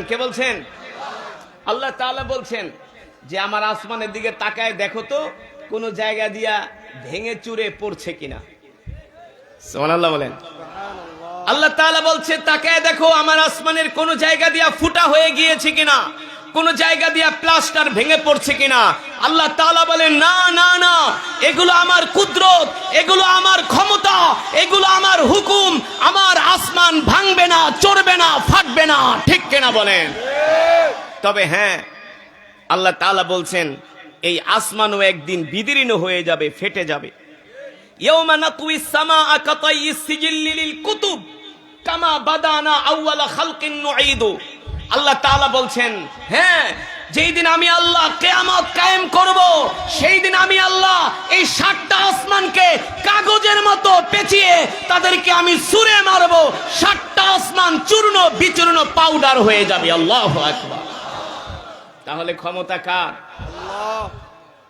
কে বলছেন? আল্লাহ তাআলা বলছেন যে আমার আসমানের দিকে তাকায় দেখো তো কোন জায়গা দিয়া ভেঙে চুরে পড়ছে কিনা। সুবহানাল্লাহ বলেন। আল্লাহ তাআলা বলছে তাকায় দেখো আমার আসমানের কোন জায়গা দিয়া ফুটা হয়ে গিয়েছে কিনা, কোন জায়গা দিয়া প্লাস্টার ভেঙে পড়ছে কিনা। আল্লাহ তাআলা বলেন না না না, এগুলো আমার কুদরত, এগুলো আমার ক্ষমতা, এগুলো আমার হুকুম। আমার আসমান ভাঙবে না, চড়বে না, ফাটবে না। ঠিক কিনা বলেন? তবে হ্যাঁ, আল্লাহ তাআলা বলছেন এই আসমানও একদিন বিদীর্ণ হয়ে যাবে, ফেটে যাবে। ইয়াউমা নাতুইস সামাআ কাতাইয়িস সিজিল্লি লিল কুতুব কামা বাদানা আউওয়ালা খালকিন নুঈদু। আল্লাহ তাআলা বলছেন হ্যাঁ, যেই দিন আমি আল্লাহ কিয়ামত কায়েম করব, সেই দিন আমি আল্লাহ এই ৭টা আসমানকে কাগজের মতো পেঁচিয়ে তাদেরকে আমি ছুঁড়ে মারব। ৭টা আসমান চূর্ণ বিচূর্ণ পাউডার হয়ে যাবে। আল্লাহু আকবার। তাহলে ক্ষমতা কার? আল্লাহ।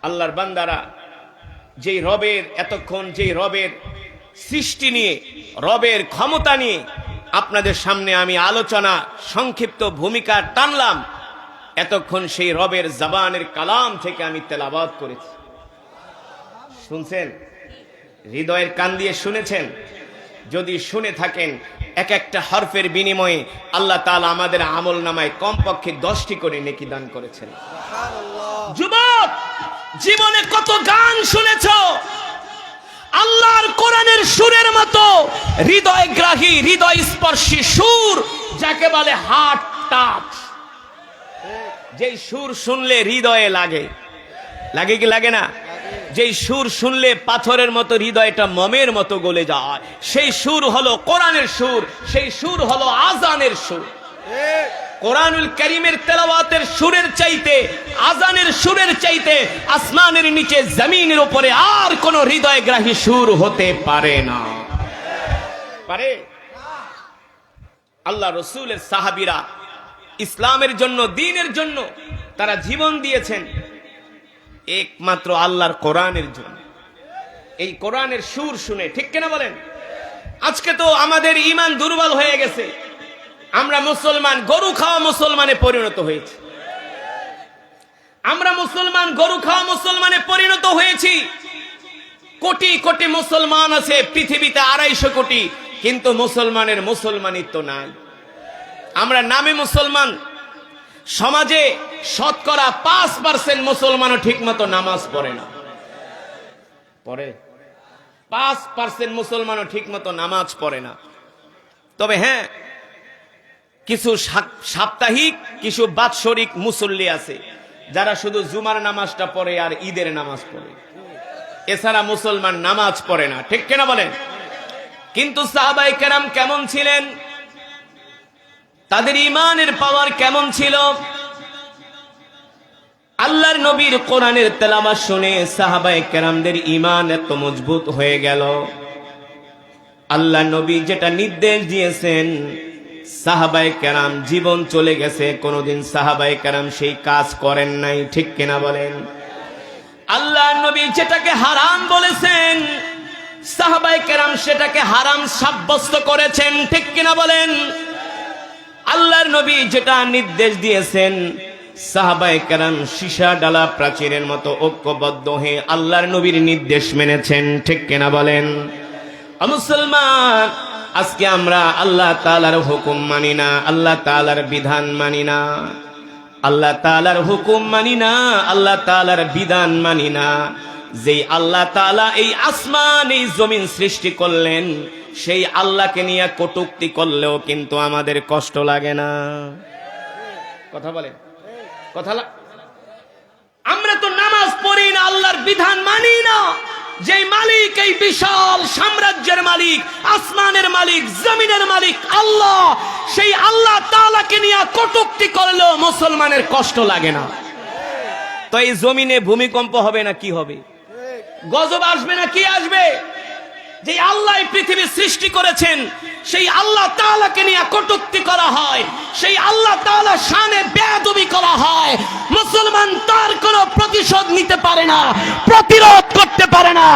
আল্লাহর বান্দারা, যেই রবের এতক্ষণ যেই রবের সৃষ্টি নিয়ে, রবের ক্ষমতা নিয়ে আপনাদের সামনে আমি আলোচনা সংক্ষিপ্ত ভূমিকা টানলাম, এতক্ষণ সেই রবের জবানের কালাম থেকে আমি তেলাওয়াত করেছি। শুনছেন? হৃদয়ের কান দিয়ে শুনেছেন? যদি শুনে থাকেন, এক একটা হরফের বিনিময়ে আল্লাহ তাআলা আমাদের আমল নামায় কমপক্ষে 10টি করে নেকি দান করেছেন। যুবক, জীবনে কত গান শুনেছো? আল্লাহর কোরআনের সুরের মতো হৃদয়গ্রাহী, হৃদয় স্পর্শী সুর, যাকে বলে হার্ট টাচ। যেই সুর শুনলে হৃদয়ে লাগে, লাগে কি লাগে না? যেই সুর শুনলে পাথরের মতো হৃদয়টা মোমের মতো গলে যায়, সেই সুর হলো কোরআনের সুর, সেই সুর হলো আজানের সুর। কোরআনুল কারীমের তেলাওয়াতের সুরের চাইতে, আজানের সুরের চাইতে আসমানের নিচে জমিনের উপরে আর কোন হৃদয়গ্রাহী সুর হতে পারে না। পারে? আল্লাহ রাসূলের সাহাবীরা ইসলামের জন্য, দ্বীনের জন্য তারা জীবন দিয়েছেন একমাত্র আল্লাহর কোরআনের জন্য। এই কোরআনের সুর শুনে, ঠিক কিনা বলেন? আজকে তো আমাদের ঈমান দুর্বল হয়ে গেছে, আমরা মুসলমান গরু খাওয়া মুসলমানে পরিণত হয়েছি। আমরা মুসলমান গরু খাওয়া মুসলমানে পরিণত হয়েছি। কোটি কোটি মুসলমান আছে পৃথিবীতে, 250 কোটি, কিন্তু মুসলমানের মুসলমানিত্ব নাই। আমরা নামে মুসলমান, সমাজে শতকরা 5% মুসলমানও ঠিক মতো নামাজ পড়ে না। পড়ে? 5% মুসলমানও ঠিক মতো নামাজ পড়ে না। তবে হ্যাঁ, কিছু সাপ্তাহিক, কিছু বাৎসরিক মুসল্লি আছে যারা শুধু জুমার নামাজটা পড়ে আর ঈদের নামাজ পড়ে, এছাড়া মুসলমান নামাজ পড়ে না। ঠিক কিনা বলেন? কিন্তু সাহাবায়ে কেরাম কেমন ছিলেন? তাদের ঈমানের পাওয়ার কেমন ছিল? আল্লাহর নবীর কোরআনের তেলাওয়াত শুনে সাহাবায়ে কেরামদের ঈমান এত মজবুত হয়ে গেল। আল্লাহ নবী যেটা নির্দেশ দিয়েছেন, সাহাবায়ে কেরাম জীবন চলে গেছে, কোনদিন সাহাবায়ে কেরাম সেই কাজ করেন নাই। ঠিক কিনা বলেন? আল্লাহ নবী যেটাকে হারাম বলেছেন, সাহাবায়ে কেরাম সেটাকে হারাম সাব্যস্ত করেছেন। ঠিক কিনা বলেন? আল্লাহর নবী যেটা নির্দেশ দিয়েছেন, সাহাবায়ে কেরাম সীসা ডালা প্রাচীরের মতো ঐক্যবদ্ধ হয়ে আল্লাহর নবীর নির্দেশ মেনেছেন। ঠিক কিনা বলেন? মুসলমান, আজকে আমরা আল্লাহ তাআলার হুকুম মানি না, আল্লাহ তাআলার বিধান মানি না, আল্লাহ তাআলার হুকুম মানি না, আল্লাহ তাআলার বিধান মানি না। যেই আল্লাহ তাআলা এই আসমান, এই জমিন সৃষ্টি করলেন, সেই আল্লাহকে নিয়ে কটূক্তি করলেও কিন্তু আমাদের কষ্ট লাগে না। কথা বলেন? কথা আমরা তো নামাজ পড়ি না, আল্লাহর বিধান মানি না। যেই মালিক, এই বিশাল সাম্রাজ্যের মালিক, আসমানের মালিক, জমিনের মালিক আল্লাহ, সেই আল্লাহ তাআলাকে নিয়ে কটূক্তি করলেও মুসলমানের কষ্ট লাগে না। তো এই জমিনে ভূমিকম্প হবে না কি হবে? গজব আসবে না কি আসবে? যে আল্লাহ পৃথিবী সৃষ্টি করেছেন, সেই আল্লাহ তাআলাকে নিয়ে কটূক্তি করা হয়, সেই আল্লাহ তাআলার শানে বেয়াদবি করা হয়, মুসলমান তার কোনো প্রতিশোধ নিতে পারে না, প্রতিরোধ করতে পারে না।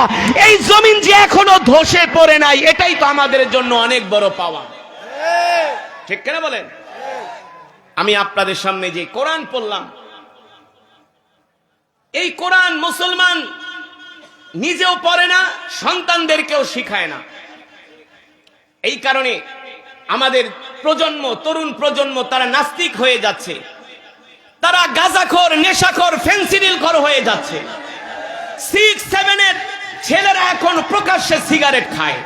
এই জমিন যে এখনো ধসে পড়ে নাই, এটাই তো আমাদের জন্য অনেক বড় পাওয়া। ঠিক কিনা বলেন? আমি আপনাদের সামনে যে কোরআন পড়লাম, এই কোরআন মুসলমান নিজেও পড়ে না, সন্তানদেরকেও শিখায় না। এই কারণে আমাদের প্রজন্ম, তরুণ প্রজন্ম, তারা নাস্তিক হয়ে যাচ্ছে, তারা গাঁজাখোর, নেশাখোর, ফেন্সিডিলখোর হয়ে যাচ্ছে। 6-7 এর ছেলেরা এখন প্রকাশ্যে সিগারেট খায়,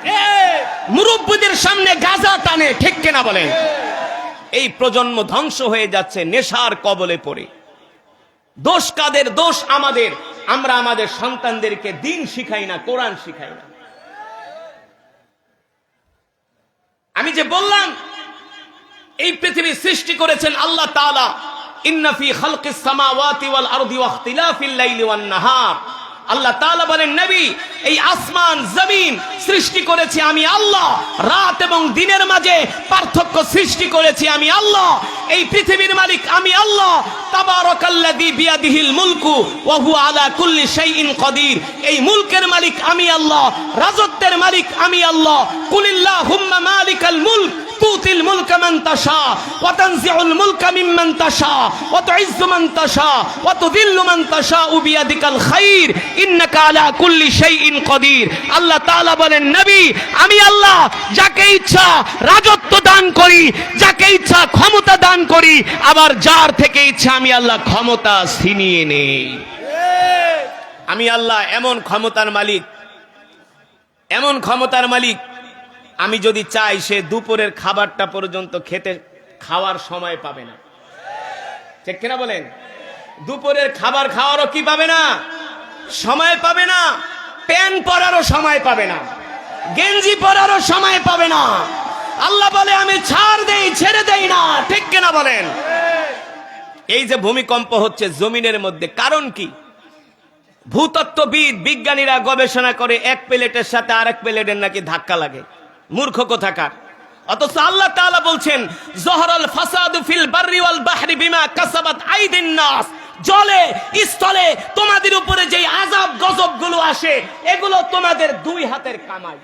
মুরব্বিদের সামনে গাঁজা টানে, ঠিক কিনা বলেন? এই প্রজন্ম ধ্বংস হয়ে যাচ্ছে নেশার কবলে পড়ে। দোষ কাদের? দোষ আমাদের। আমরা আমাদের সন্তানদেরকে দিন শিখাই না, কোরআন শিখাই না। আমি যে বললাম এই পৃথিবী সৃষ্টি করেছেন আল্লাহ তাআলা, ইন্না ফি খালকিস সামাওয়াতি ওয়াল আরদি ওয়া ইখতিলাফিল লাইলি ওয়ান নাহার। আল্লাহ তাআলা বলেন, নবী, এই আসমান জমিন সৃষ্টি করেছি আমি আল্লাহ, রাত এবং দিনের মাঝে পার্থক্য সৃষ্টি করেছি আমি আল্লাহ। এই পৃথিবীর মালিক আমি আল্লাহ। তাবারাকাল্লাযী বিয়াদিহিল মুলকু ওয়া হুয়া আলা কুল্লি শাইইন কাদির। এই মুলকের মালিক আমি আল্লাহ, রাজত্বের মালিক আমি আল্লাহ। কুলিল্লাহুম্মা মালিকাল মুলক তুতিল মুলকা মান তাশা ওয়া তানজিউল মুলকা মিম্মান তাশা ওয়া তুইজ্জু মান তাশা ওয়া তুযিল্লু মান তাশা বিয়াদিকাল খাইর ইন্নাকা আলা কুল্লি শাইইন কাদির। আল্লাহ তাআলা বলেন, নবী, আমি আল্লাহ যাকে ইচ্ছা রাজত্ব দান করি, যাকে ইচ্ছা ক্ষমতা দান করি, আবার যার থেকে ইচ্ছা আমি আল্লাহ ক্ষমতা ছিনিয়ে নেই। আমি আল্লাহ এমন ক্ষমতার মালিক, এমন ক্ষমতার মালিক, আমি যদি চাই সে দুপুরের খাবারটা পর্যন্ত খাওয়ার সময় পাবে না, ঠিক কিনা বলেন? দুপুরের খাবার খাওয়ারও কি পাবে না? সময় পাবে না। প্যান্ট পরারও সময় পাবে না, গেঞ্জি পরারও সময় পাবে না। আল্লাহ বলে, আমি ছাড় দেই, ছেড়ে দেই না, ঠিক কিনা বলেন? এই যে ভূমিকম্প হচ্ছে জমিনের মধ্যে, কারণ কি? ভূতত্ত্ববিদ, বিজ্ঞানীরা গবেষণা করে এক প্লেটের সাথে আরেক প্লেটের নাকি ধাক্কা লাগে। মূর্খ কোথাকার! অথচ আল্লাহ তাআলা বলছেন, জহরাল ফাসাদু ফিল বাররি ওয়াল বাহরি বিমা কাসাবাত আইদিন নাস। জলে স্থলে তোমাদের উপরে যে আযাব গজব গুলো আসে, এগুলো তোমাদের দুই হাতের কামাই।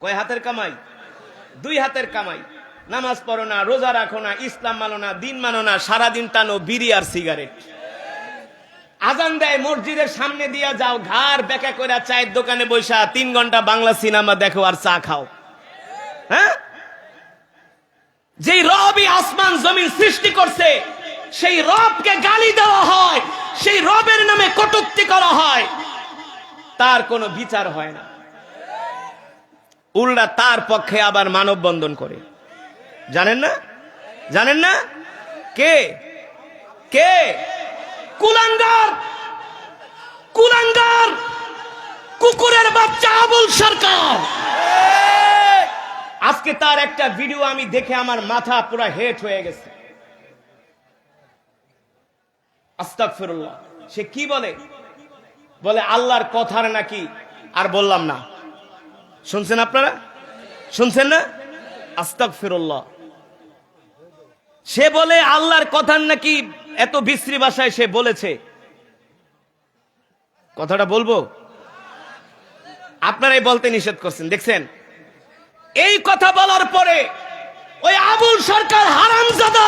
কয় হাতের কামাই? দুই হাতের কামাই। নামাজ পড়ো না, রোজা রাখো না, ইসলাম মানো না, দিন মানো না, সারাদিন টানো বিড়ি আর সিগারেট। আজান দেয়, মসজিদের সামনে দিয়া যাও, ঘাড় বেঁকা করে চায়ের দোকানে বসা 3 ঘন্টা বাংলা সিনেমা দেখো আর চা খাও। হ্যাঁ, যেই রবই আসমান জমিন সৃষ্টি করছে, সেই রবকে গালি দেওয়া হয়, সেই রবের নামে কটূক্তি করা হয়, তার কোনো বিচার হয় না। উল্টা তার পক্ষে আবার মানববন্ধন করে। জানেন না? জানেন না? কে কে? কুলাঙ্গার, কুলাঙ্গার, কুকুরের বাচ্চা আবুল সরকার। আজকে তার একটা ভিডিও আমি দেখে আমার মাথা পুরো হেট হয়ে গেছে। আস্তাগফিরুল্লাহ। সে কি বলে? বলে আল্লাহর কথার নাকি আর বললাম না। শুনছেন আপনারা? শুনছেন না? আস্তাগফিরুল্লাহ। সে বলে আল্লাহর কথার নাকি এত বিশ্রী ভাষায় সে বলেছে। কথাটা বলবো? আপনারাই বলতে নিষেধ করছেন, দেখছেন? এই কথা বলার পরে ওই আবুল সরকার হারামজাদা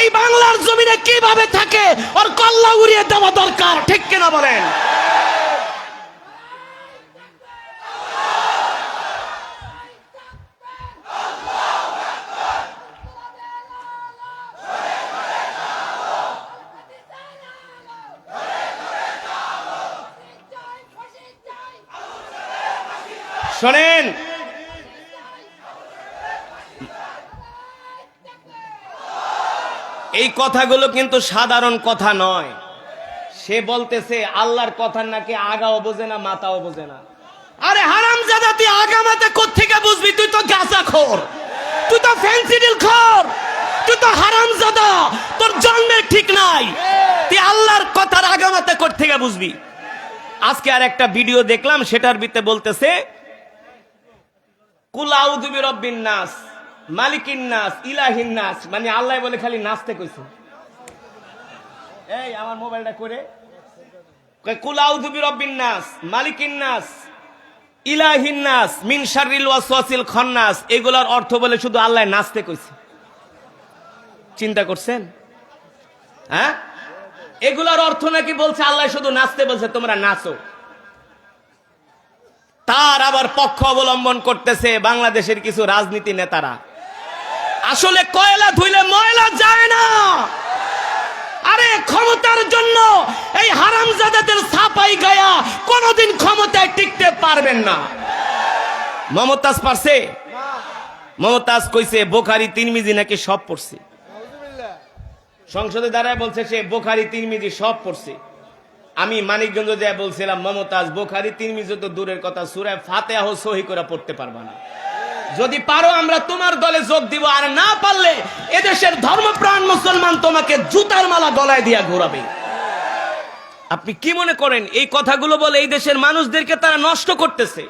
এই বাংলার জমিনে কিভাবে থাকে, ওর কল্লা উড়িয়ে দেওয়া দরকার, ঠিক কিনা বলেন? শোনেন, এই কথাগুলো কিন্তু সাধারণ কথা নয়। সে বলতেছে আল্লাহর কথার নাকি আগাও বোঝে না, মাথাও বোঝে না। আরে হারামজাদা, তুই আগা মাথা কোত্থেকে বুঝবি? তুই তো গাঁজাখোর, তুই তো ফেন্সিডিলখোর, তুই তো হারামজাদা, তোর জন্মের ঠিক নাই। তুই আল্লাহর কথার আগা মাথা কোত্থেকে বুঝবি? আজকে আর একটা ভিডিও দেখলাম, সেটার ভিতরে বলতেছে কুল আউযু বিরাব্বিন নাস, মালিকিন নাস, ইলাহিন নাস, মানে আল্লাহ বলে খালি নাচতে কইছে। এই আমার মোবাইলটা করে কুল আউযু বিরাব্বিন নাস, মালিকিন নাস, ইলাহিন নাস মিন শাররিল ওয়াসওয়াসিল খান্নাস, এগুলোর অর্থ বলে শুধু আল্লাহ নাচতে কইছে। চিন্তা করছেন? হ্যাঁ, এগুলোর অর্থ নাকি বলছে আল্লাহ শুধু নাচতে বলছে, তোমরা নাচো। তার আবার পক্ষ অবলম্বন করতেছে বাংলাদেশের কিছু রাজনীতি নেতারা। আসলে কয়লা ধুইলে ময়লা যায় না। আরে ক্ষমতার জন্য এই হারামজাদাদের ছাপাই গায়া কোনোদিন ক্ষমতায় টিকতে পারবেন না। মমতাজ পারছে? মমতাজ কইছে বুখারী তিরমিজি নাকি সব পড়ছে। সংসদে দাঁড়ায় বলছে সে বুখারী তিরমিজি সব পড়ছে। আমি মানিকগঞ্জ যায় বলছিলাম মমতাজ বুখারী তিরমিজি তো দূরের কথা, সূরা ফাতিহা সহি করে পড়তে পারবা না। যদি পারো আমরা তোমার দলে যোগ দিব, আর না পারলে এদেশের ধর্মপ্রাণ মুসলমান তোমাকে জুতার মালা গলায় দিয়া ঘোরাবে। আপনি কি মনে করেন এই কথাগুলো বলে এই দেশের মানুষদেরকে তারা নষ্ট করতেছে,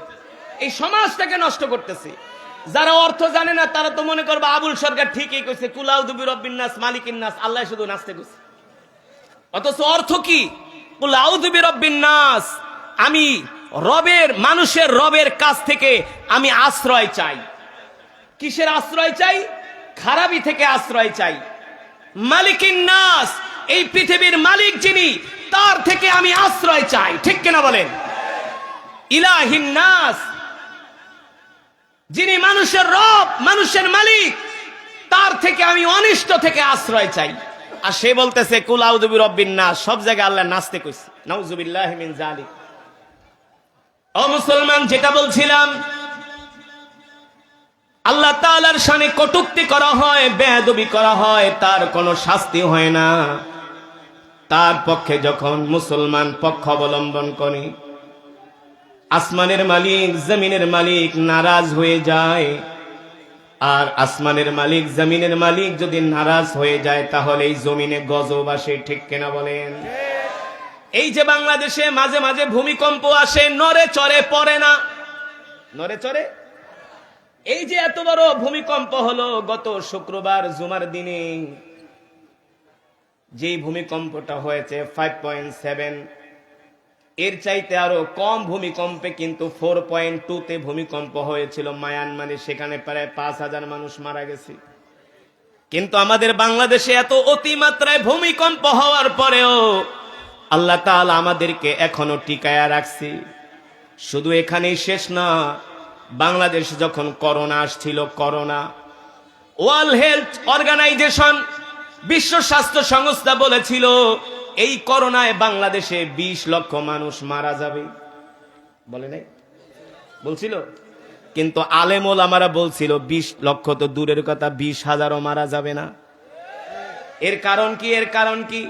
এই সমাজটাকে নষ্ট করতেছে? যারা অর্থ জানে না তারা তো মনে করবে আবুল সরকার ঠিকই কইছে, কুল আউযু বিরাব্বিন নাস মালিকিন নাস, আল্লাহ শুধু নাচতে কইছে। অথচ অর্থ কি? কুল আউযু বিরাব্বিন নাস, আমি রবের, মানুষের রবের কাছ থেকে আমি আশ্রয় চাই। কিসের আশ্রয় চাই? খারাপি থেকে আশ্রয় চাই। মালিকিন নাস, এই পৃথিবীর মালিক যিনি, তার থেকে আমি আশ্রয় চাই। ঠিক কিনা বলেন? ইলাহিন নাস, যিনি মানুষের রব, মানুষের মালিক, তার থেকে আমি অনিষ্ট থেকে আশ্রয় চাই। আর সে বলতেছে কুল আউযু বিরাব্বিন নাস, সব জায়গায় আল্লাহ নাচতে কইছে। নাউযুবিল্লাহি মিন যালিক। ও মুসলমান, যেটা বলছিলাম, আল্লাহ তাআলার শানে কটূক্তি করা হয়, বেয়াদবি করা হয়, তার কোনো শাস্তি হয় না। তার পক্ষে যখন মুসলমান পক্ষ অবলম্বন করে, আসমানের মালিক জমিনের মালিক নারাজ হয়ে যায়। আর আসমানের মালিক জমিনের মালিক যদি নারাজ হয়ে যায় তাহলে এই জমিনে গজব আসে। ঠিক কিনা বলেন? এই যে বাংলাদেশে মাঝে মাঝে ভূমিকম্প আসে, নড়ে চড়ে পড়ে না, নড়ে চড়ে। এই যে এত বড় ভূমিকম্প হলো গত শুক্রবার জুমার দিনে, যেই ভূমিকম্পটা হয়েছে 5.7, এর চাইতে আরো কম ভূমিকম্পে কিন্তু 4.2 ভূমিকম্প হয়েছিল মায়ানমারে, সেখানে প্রায় 5,000 মানুষ মারা গেছে। কিন্তু আমাদের বাংলাদেশে এত অতিমাত্রায় ভূমিকম্প হওয়ার পরেও আল্লাহ তাআলা আমাদেরকে এখনো টিকায়া রাখছে। শুধু এখানেই শেষ না, বাংলাদেশ যখন করোনা আসছিল, করোনা, ওয়ার্ল্ড হেলথ অর্গানাইজেশন, বিশ্ব স্বাস্থ্য সংস্থা বলেছিল এই করোনায় বাংলাদেশে 20 লক্ষ মানুষ মারা যাবে। বলে নাই? বলছিল। কিন্তু আলেম ওলামারা বলছিল 20 লক্ষ তো দূরের কথা, 20,000ও মারা যাবে না। এর কারণ কি? এর কারণ কি?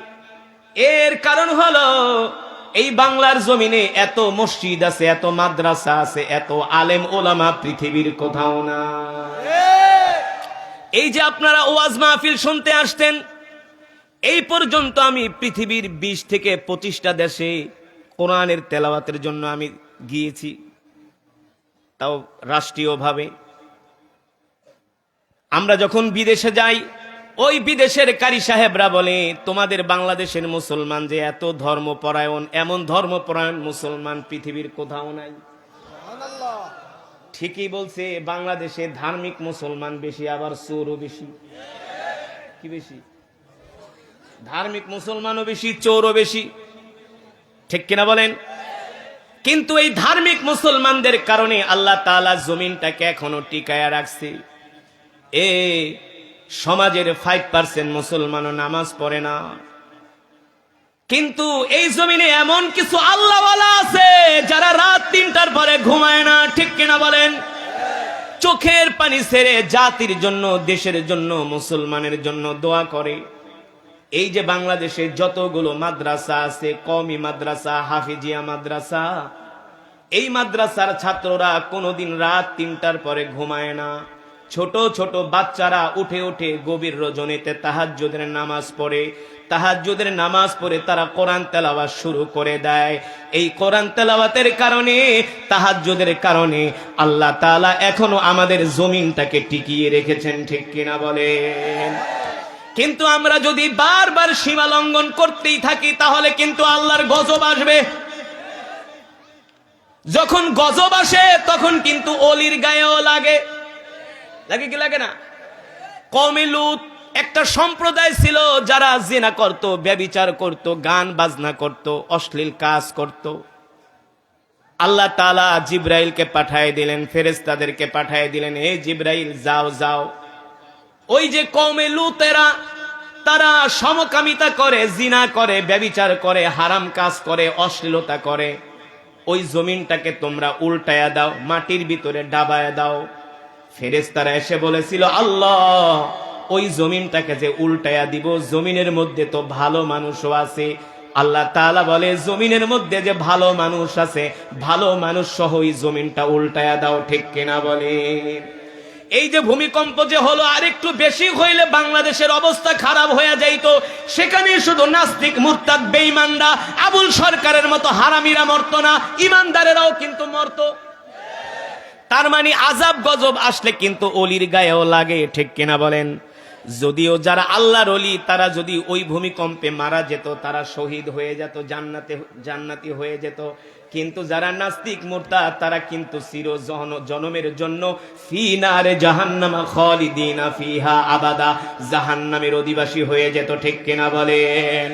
এর কারণ হলো এই বাংলার জমিনে এত মসজিদ আছে, এত মাদ্রাসা আছে, এত আলেম ওলামা পৃথিবীর কোথাও না। এই যে আপনারা ওয়াজ মাহফিল শুনতে আসতেন, এই পর্যন্ত আমি পৃথিবীর 20 থেকে 25টা দেশে কোরআনের তেলাওয়াতের জন্য আমি গিয়েছি, তাও রাষ্ট্রীয়ভাবে। আমরা যখন বিদেশে যাই, ওই বিদেশের কারি সাহেবরা বলে তোমাদের বাংলাদেশের মুসলমান যে এত ধর্মপরায়ণ, এমন ধর্মপরায়ণ মুসলমান পৃথিবীর কোথাও নাই। ঠিকই বলছে, বাংলাদেশে ধার্মিক মুসলমান বেশি, আবার চোরও বেশি। কি বেশি? ধার্মিক মুসলমানও বেশি, চোরও বেশি। ঠিক কিনা বলেন? কিন্তু এই ধার্মিক মুসলমানদের কারণে আল্লাহ তাআলা জমিনটাকে এখনো টিকায়া রাখছে। এ সমাজের 5% মুসলমানও নামাজ পড়ে না, কিন্তু এই জমিনে এমন কিছু আল্লাহওয়ালা আছে যারা রাত 3টার পরে ঘুমায় না। ঠিক কিনা বলেন? চোখের পানি ছেড়ে জাতির জন্য, দেশের জন্য, মুসলমানের জন্য দোয়া করে। এই যে বাংলাদেশে যতগুলো মাদ্রাসা আছে, কওমি মাদ্রাসা, হাফিজিয়া মাদ্রাসা, এই মাদ্রাসার ছাত্ররা কোনোদিন রাত 3টার পরে ঘুমায় না। ছোট ছোট বাচ্চারা উঠে উঠে গভীর রজনীতে তাহাজ্জুদের নামাজ পড়ে। তাহাজ্জুদের নামাজ পড়ে তারা কোরআন তেলাওয়াত শুরু করে দেয়। এই কোরআন তেলাওয়াতের কারণে, তাহাজ্জুদের কারণে আল্লাহ তাআলা এখনো আমাদের জমিনটাকে টিকিয়ে রেখেছেন। ঠিক কিনা বলেন? কিন্তু আমরা যদি বারবার সীমা লঙ্ঘন করতেই থাকি তাহলে কিন্তু আল্লাহর গজব আসবে। যখন গজব আসে তখন কিন্তু অলির গায়েও লাগে, লাগে কি লাগে না? কওমে লূত একটা সম্প্রদায় ছিল যারা জিনা করত, ব্যভিচার করত, গান বাজনা করত, অশ্লীল কাজ করত। আল্লাহ তাআলা জিবরাইলকে পাঠিয়ে দিলেন, ফেরেশতাদেরকে পাঠিয়ে দিলেন, এই জিবরাইল যাও যাও, ওই যে কওমে লূতেরা তারা সমকামিতা করে, জিনা করে, ব্যভিচার করে, হারাম কাজ করে, অশ্লীলতা করে, ওই জমিনটাকে তোমরা উল্টায়া দাও, মাটির ভিতরে ডাবায়া দাও। ফেরেশতারা এসে বলেছিল, আল্লাহ ওই জমিনটাকে যে উল্টায়া দিব, জমিনের মধ্যে তো ভালো মানুষও আছে। আল্লাহ তাআলা বলে, জমিনের মধ্যে যে ভালো মানুষ আছে, ভালো মানুষ সহ ওই জমিনটা উল্টায়া দাও। ঠিক কিনা বলে? এই যে ভূমিকম্প যে হলো, আরেকটু বেশি হইলে বাংলাদেশের অবস্থা খারাপ হয়ে যাইতো। সেখানে শুধু নাস্তিক, মুরতাদ, বেঈমানরা, আবুল সরকারের মতো হারামিরা মরতো না, ইমানদারেরাও কিন্তু মরতো। তার মানে আযাব গজব আসলে কিন্তু অলির গায়েও লাগে। ঠিক কিনা বলেন? যদিও যারা আল্লাহর ওলি তারা যদি ওই ভূমিকম্পে মারা যেত, তারা শহীদ হয়ে যেত, জান্নাতি হয়ে যেত। কিন্তু যারা নাস্তিক, মুরতাদ, তারা কিন্তু চির জনমের জন্য ফি নারে জাহান্নামা খালিদিনা ফিহা আবাদা, জাহান্নামের অধিবাসী হয়ে যেত। ঠিক কিনা বলেন?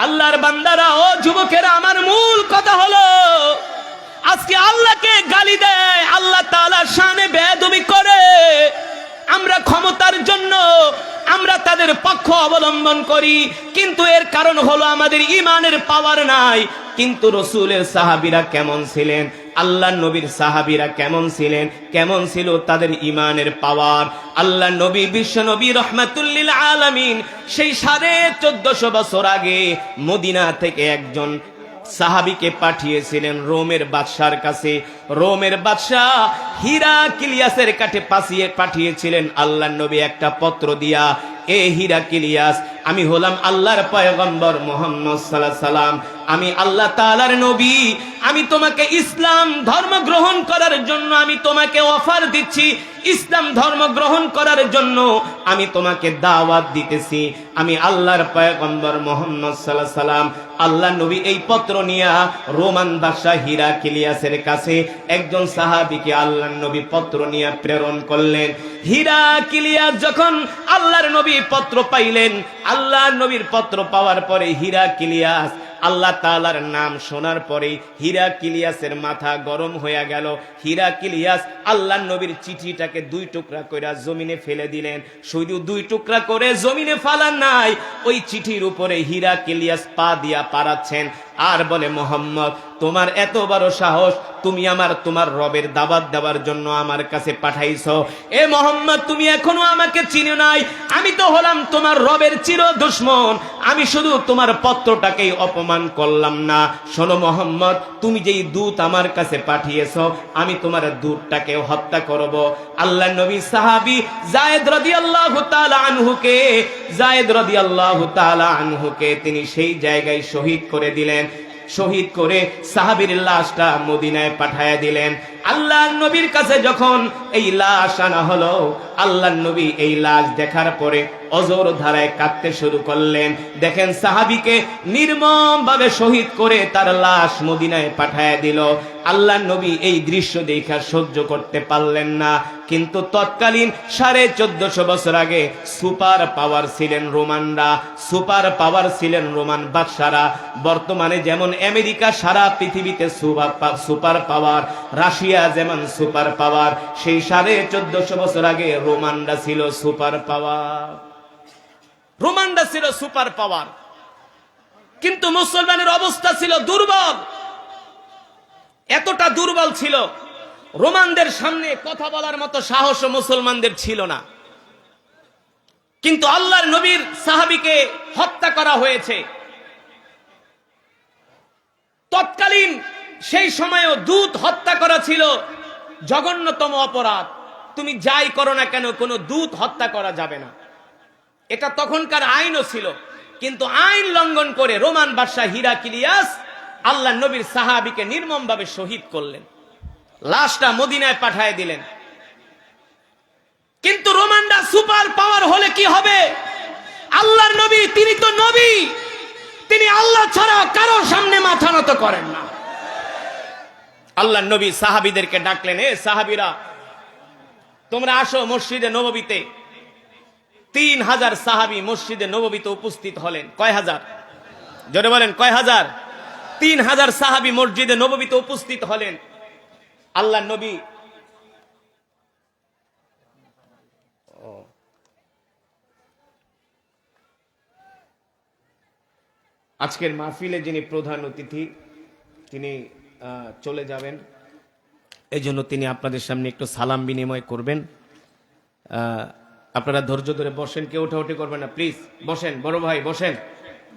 আল্লাহর বান্দারা, ও যুবকেরা, আমার মূল কথা হলো, আজকে আল্লাহকে গালি দেয়, আল্লাহ তাআলার শানে বেয়াদবি করে, আমরা ক্ষমতার জন্য আমরা তাদের পক্ষ অবলম্বন করি, কিন্তু এর কারণ হলো আমাদের ঈমানের পাওয়ার নাই। কিন্তু রাসূলের সাহাবীরা কেমন ছিলেন, আল্লাহর নবীর সাহাবীরা কেমন ছিলেন, কেমন ছিল তাদের ঈমানের পাওয়ার। আল্লাহর নবী, বিশ্ব নবী রাহমাতুল লিল আলামিন, সেই 1450 বছর আগে মদিনা থেকে একজন সাহাবীকে পাঠিয়েছিলেন রোমের বাদশার কাছে। রোমের বাদশাহ হিরাক্লিয়াসের কাছে পাঠিয়েছিলেন আল্লাহর নবী একটা পত্র দিয়া, এ হিরাক্লিয়াস, আমি হলাম আল্লাহর পয়গম্বর মুহাম্মদ সাল্লাল্লাহু আলাইহি সাল্লাম, আমি আল্লাহ তাআলার নবী, আমি তোমাকে ইসলাম ধর্ম গ্রহণ করার জন্য আমি তোমাকে অফার দিচ্ছি, ইসলাম ধর্ম গ্রহণ করার জন্য আমি তোমাকে দাওয়াত দিতেছি, আমি আল্লাহর পয়গম্বর মুহাম্মদ সাল্লাল্লাহু আলাইহি সাল্লাম। আল্লাহ নবী এই পত্র নিয়ে রোমান বাদশা হিরাক্লিয়াসের কাছে একজন সাহাবীকে আল্লাহর নবী পত্র নিয়ে প্রেরণ করলেন। হিরাক্লিয়াস যখন আল্লাহর নবী পত্র পাইলেন, আল্লাহর নবীর পত্র পাওয়ার পরে হিরাক্লিয়াস আল্লাহ তাআলার নাম শোনার পরে হিরাক্লিয়াসের মাথা গরম হয়ে গেল। হিরাক্লিয়াস আল্লাহর নবীর চিঠিটাকে 2 টুকরা করে জমিনে ফেলে দিলেন। শুধু 2 টুকরা করে জমিনে ফেলার নাই, ওই চিঠির উপরে হিরাক্লিয়াস পা দিয়া পাড়াচ্ছেন আর বলে, মোহাম্মদ, তোমার এত বড় সাহস, তুমি তোমার রবের দাওয়াত দেওয়ার জন্য আমার কাছে পাঠাইছো। এ মোহাম্মদ, তুমি এখনো আমাকে চিনো নাই, আমি তো হলাম তোমার রবের চির দুশমন, আমি শুধু তোমার পত্রটাকেই অপমান করলাম না। শোনো মোহাম্মদ, তুমি যেই দূত আমার কাছে পাঠিয়েছো, আমি তোমার দূতটাকে হত্যা করব। আল্লাহর নবী সাহাবী যায়েদ রাদিয়াল্লাহু তাআলা আনহুকে তিনি সেই জায়গায় শহীদ করে দিলেন। শহীদ করে সাহাবীর লাশটা মদিনায় পাঠায়া দিলেন। আল্লাহর নবীর কাছে যখন এই লাশ আনা হলো, আল্লাহর নবী এই লাশ দেখার পরে অজর ধারায় কাঁদতে শুরু করলেন। দেখেন, সাহাবীকে নির্মম ভাবে শহীদ করে তার লাশ মদিনায় পাঠায়া দিল। আল্লাহর নবী এই দৃশ্য দেখা সহ্য করতে পারলেন না। কিন্তু তৎকালীন 1450 বছর আগে সুপার পাওয়ার ছিলেন রোমানরা, সুপার পাওয়ার ছিলেন রোমান বাদশারা। বর্তমানে যেমন আমেরিকা সারা পৃথিবীতে সুপার পাওয়ার, রাশিয়া যেমন সুপার পাওয়ার, সেই 1450 বছর আগে রোমানরা ছিল সুপার পাওয়ার। রোমানরা ছিল সুপার পাওয়ার, কিন্তু মুসলমানের অবস্থা ছিল দুর্বল। এতটা দুর্বল ছিল, রোমানদের সামনে কথা বলার মতো সাহস মুসলমানদের ছিল না। কিন্তু আল্লাহর নবীর সাহাবীকে হত্যা করা হয়েছে। তৎকালীন সেই সময়ও দূত হত্যা করা ছিল জঘন্যতম অপরাধ। তুমি যাই করো না কেন, কোনো দূত হত্যা করা যাবে না, এটা তখনকার আইনও ছিল। কিন্তু আইন লঙ্ঘন করে রোমান বাদশা হিরাক্লিয়াস আল্লাহর নবীর সাহাবীকে নির্মমভাবে শহীদ করলেন, লাশটা মদিনায় পাঠিয়ে দিলেন। কিন্তু রোমানরা সুপার পাওয়ার হলে কি হবে? আল্লাহর নবী, তিনি তো নবী, তিনি আল্লাহ ছাড়া কারো সামনে মাথা নত করেন না। আল্লাহ নবী সাহাবীদেরকে ডাকলেন, এ সাহাবীরা তোমরা আসো মসজিদে নববীতে। 3000 সাহাবী মসজিদে নববীতে উপস্থিত হলেন। কয় হাজার? জোরে বলেন, কয় হাজার? 3000 সাহাবী মসজিদে নববীতে উপস্থিত হলেন। আল্লাহ নবী আজকের মাহফিলে যিনি প্রধান অতিথি তিনি চলে যাবেন, এই জন্য তিনি আপনাদের সামনে একটু সালাম বিনিময় করবেন। আপনারা ধৈর্য ধরে বসেন, কেউ ওঠাউঠি করবেন না, প্লিজ বসেন। বড় ভাই বসেন,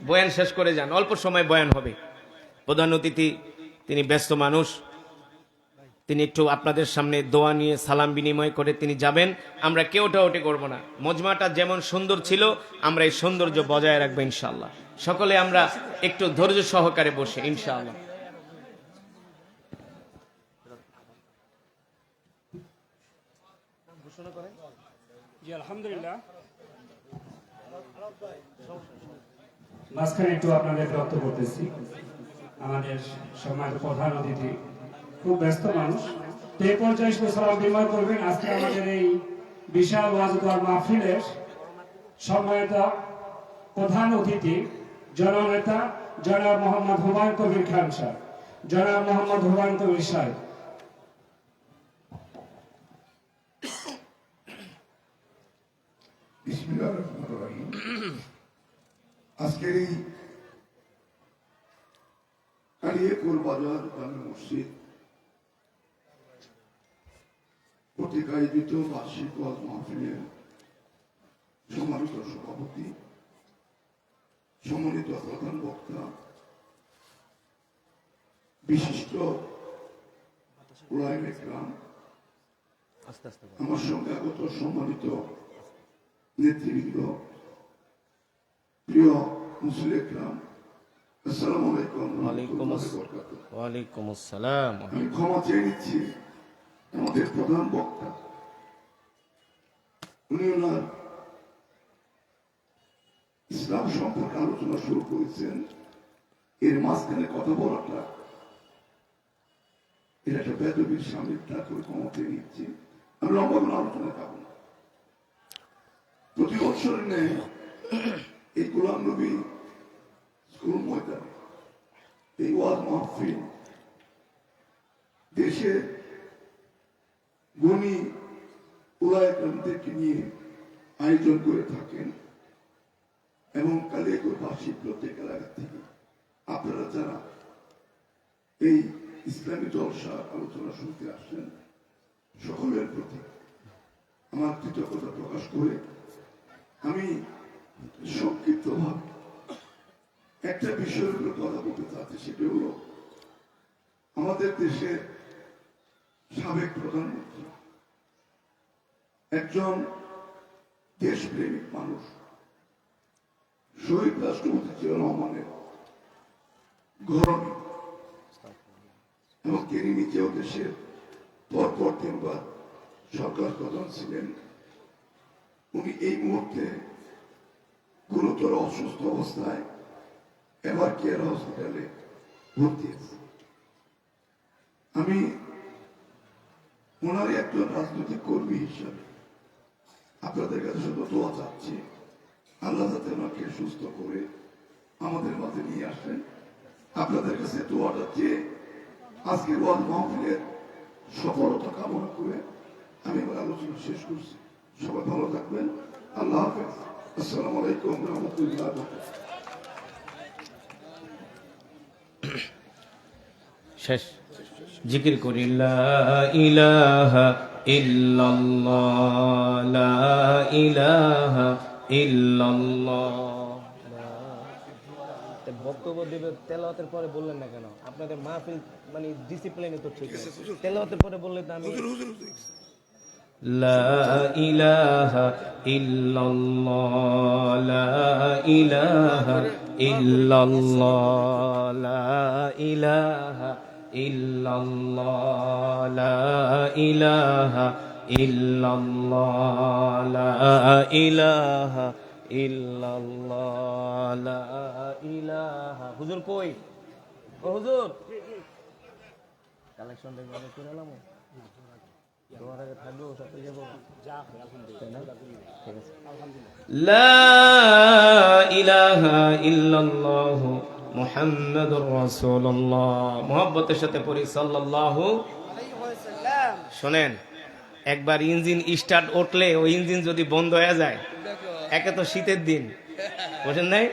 বয়ান শেষ করে যান, অল্প সময় বয়ান হবে। প্রধান অতিথি তিনি ব্যস্ত মানুষ, তিনি একটু আপনাদের সামনে দোয়া নিয়ে সালাম বিনিময় করে তিনি যাবেন। আমরা কেউ ওঠাউঠি করবো না। মজমাটা যেমন সুন্দর ছিল আমরা এই সৌন্দর্য বজায় রাখবো ইনশাআল্লাহ। সকলে আমরা একটু ধৈর্য সহকারে বসে ইনশাআল্লাহ। আলহামদুলিল্লাহ, মাঝখানে একটু আপনাদের রক্ত করতেছি। আমাদের সম্মানিত প্রধান অতিথি খুব ব্যস্ত মানুষ, তো এই পর্যায়ে সালাম বিনিময় করবেন। আজকে আমাদের এই বিশাল ওয়াজ মাহফিলের সম্মানিত প্রধান অতিথি জননেতা জনাব মোহাম্মদ হুমায়ুন কবির খান সাহেব। জনাব মোহাম্মদ হুমায়ুন কবির সাহেব। আজকের এই কালিয়াকুর বাজার জামে মসজিদ কর্তৃক আয়োজিত বার্ষিক ওয়াজ মাহফিলের সম্মানিত সভাপতি, সম্মানিত প্রধান বক্তা, বিশিষ্ট উলামায়ে কেরাম, আমার সঙ্গে আগত সম্মানিত নেতৃবৃন্দ, প্রিয় মুসলিম কেরাম, আসসালামু আলাইকুম। ওয়ালাইকুম আসসালাম। আমি ক্ষমা চেয়ে নিচ্ছি আমাদের প্রধান বক্তা, উনি ওনার ইসলাম সম্পর্কে আলোচনা শুরু করেছেন, এর মাঝখানে কথা বলাটা এর একটা বেদবির সামনে করে ক্ষমা চেয়ে নিচ্ছি। আমি লম্বা কোনো আলোচনা যাবো না। প্রতি বছরের নেয় এই গোলাম নবী স্কুল ময়দানে এই ওয়াজ মাহফিল দেশে গুণী উলামায়ে কেরামদেরকে নিয়ে আয়োজন করে থাকেন এবং কালিয়াকুর বাসী প্রত্যেক এলাকা থেকে আপনারা যারা এই ইসলামী জলসা আলোচনা শুনতে আসেন সকলের প্রতি আমার কৃতজ্ঞতা প্রকাশ করে আমি সংক্ষিপ্ত ভাবে একটা বিষয়ের উপরে কথা বলতে চাচ্ছি। সেটা হলো আমাদের দেশের সাবেক প্রধানমন্ত্রী, একজন দেশপ্রেমিক মানুষ, শহীদ রাষ্ট্রপতি জিয়াউর রহমানের ঘরণী, এবং তিনি নিজেও দেশের পরপর 3 বার সরকার প্রধান ছিলেন। উনি এই মুহূর্তে গুরুতর অসুস্থ অবস্থায় এভার কেয়ার হসপিটালে ভর্তি আছে। আমি ওনারই একজন রাজনৈতিক কর্মী হিসাবে আপনাদের কাছে শুধু দোয়া চাচ্ছি, আল্লাহ যাতে ওনাকে সুস্থ করে আমাদের মাঝে নিয়ে আসেন। আপনাদের কাছে দোয়াটা চেয়ে আজকের ওয়াজ মাহফিলের সফলতা কামনা করে আমি আমার আলোচনা শেষ করছি। সবাই ভালো থাকবেন। আল্লাহ হাফেজ। আসসালামু আলাইকুম রহমতুল্লাহ। শেষ জিকির করি লা ইলাহা ইল্লাল্লাহ, লা ইলাহা ইল্লাল্লাহ। বক্তব্য দিবে, তেলাওয়াতের পরে বললেন না কেন? আপনাদের মাহফিল মানে ডিসিপ্লিনে তো ঠিক আছে, তেলাওয়াতের পরে বললে তো আমি লা ইলাহা ইল্লাল্লাহ, লা ইলাহা ইল্লাল্লাহ, লা ইলাহা ইল্লাল্লাহ, লা ইলাহা ইল্লাল্লাহ, লা ইলাহা ইল্লাল্লাহ, লা ইলাহা। হুজুর কই? ও হুজুর, কালেকশন দেখবো করে এলাম তোমার আগে থাকবো সাথে যাবো যা আলহামদুলিল্লাহ ঠিক আছে লা ইলাহা ইল্লাল্লাহু মুহাম্মাদুর রাসূলুল্লাহ মুহাব্বতের সাথে পড়ি সাল্লাল্লাহু আলাইহি ওয়াসাল্লাম। শোনেন, একবার ইঞ্জিন স্টার্ট উঠলে ওই ইঞ্জিন যদি বন্ধ হয়ে যায়, একে তো শীতের দিন, বুঝেন নাই?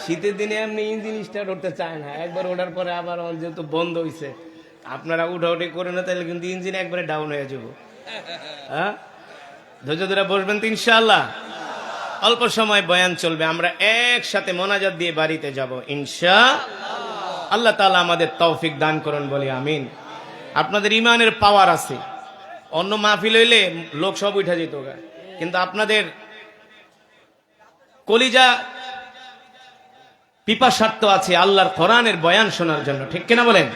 শীতের দিনে এমনি ইঞ্জিন স্টার্ট উঠতে চায় না, একবার ওঠার পরে আবার যেহেতু বন্ধ হয়েছে, আপনারা উঠাউঠি করে না তাহলে কিন্তু ইঞ্জিন একবারে ডাউন হয়ে যাব। হ্যাঁ, ধৈর্য ধরে বসবেন তো ইনশাআল্লাহ। অল্প সময় বয়ান চলবে, আমরা একসাথে মোনাজাত দিয়ে বাড়িতে যাব ইনশাআল্লাহ। আল্লাহ তাআলা আমাদের তৌফিক দান করুন, বলি আমিন। আপনাদের ইমানের পাওয়ার আছে, অন্য মাহফিল হইলে লোক সব উঠা যেত, কিন্তু আপনাদের কলিজা পিপাসার্থ আছে আল্লাহর কোরআনের বয়ান শোনার জন্য, ঠিক কিনা বলেন?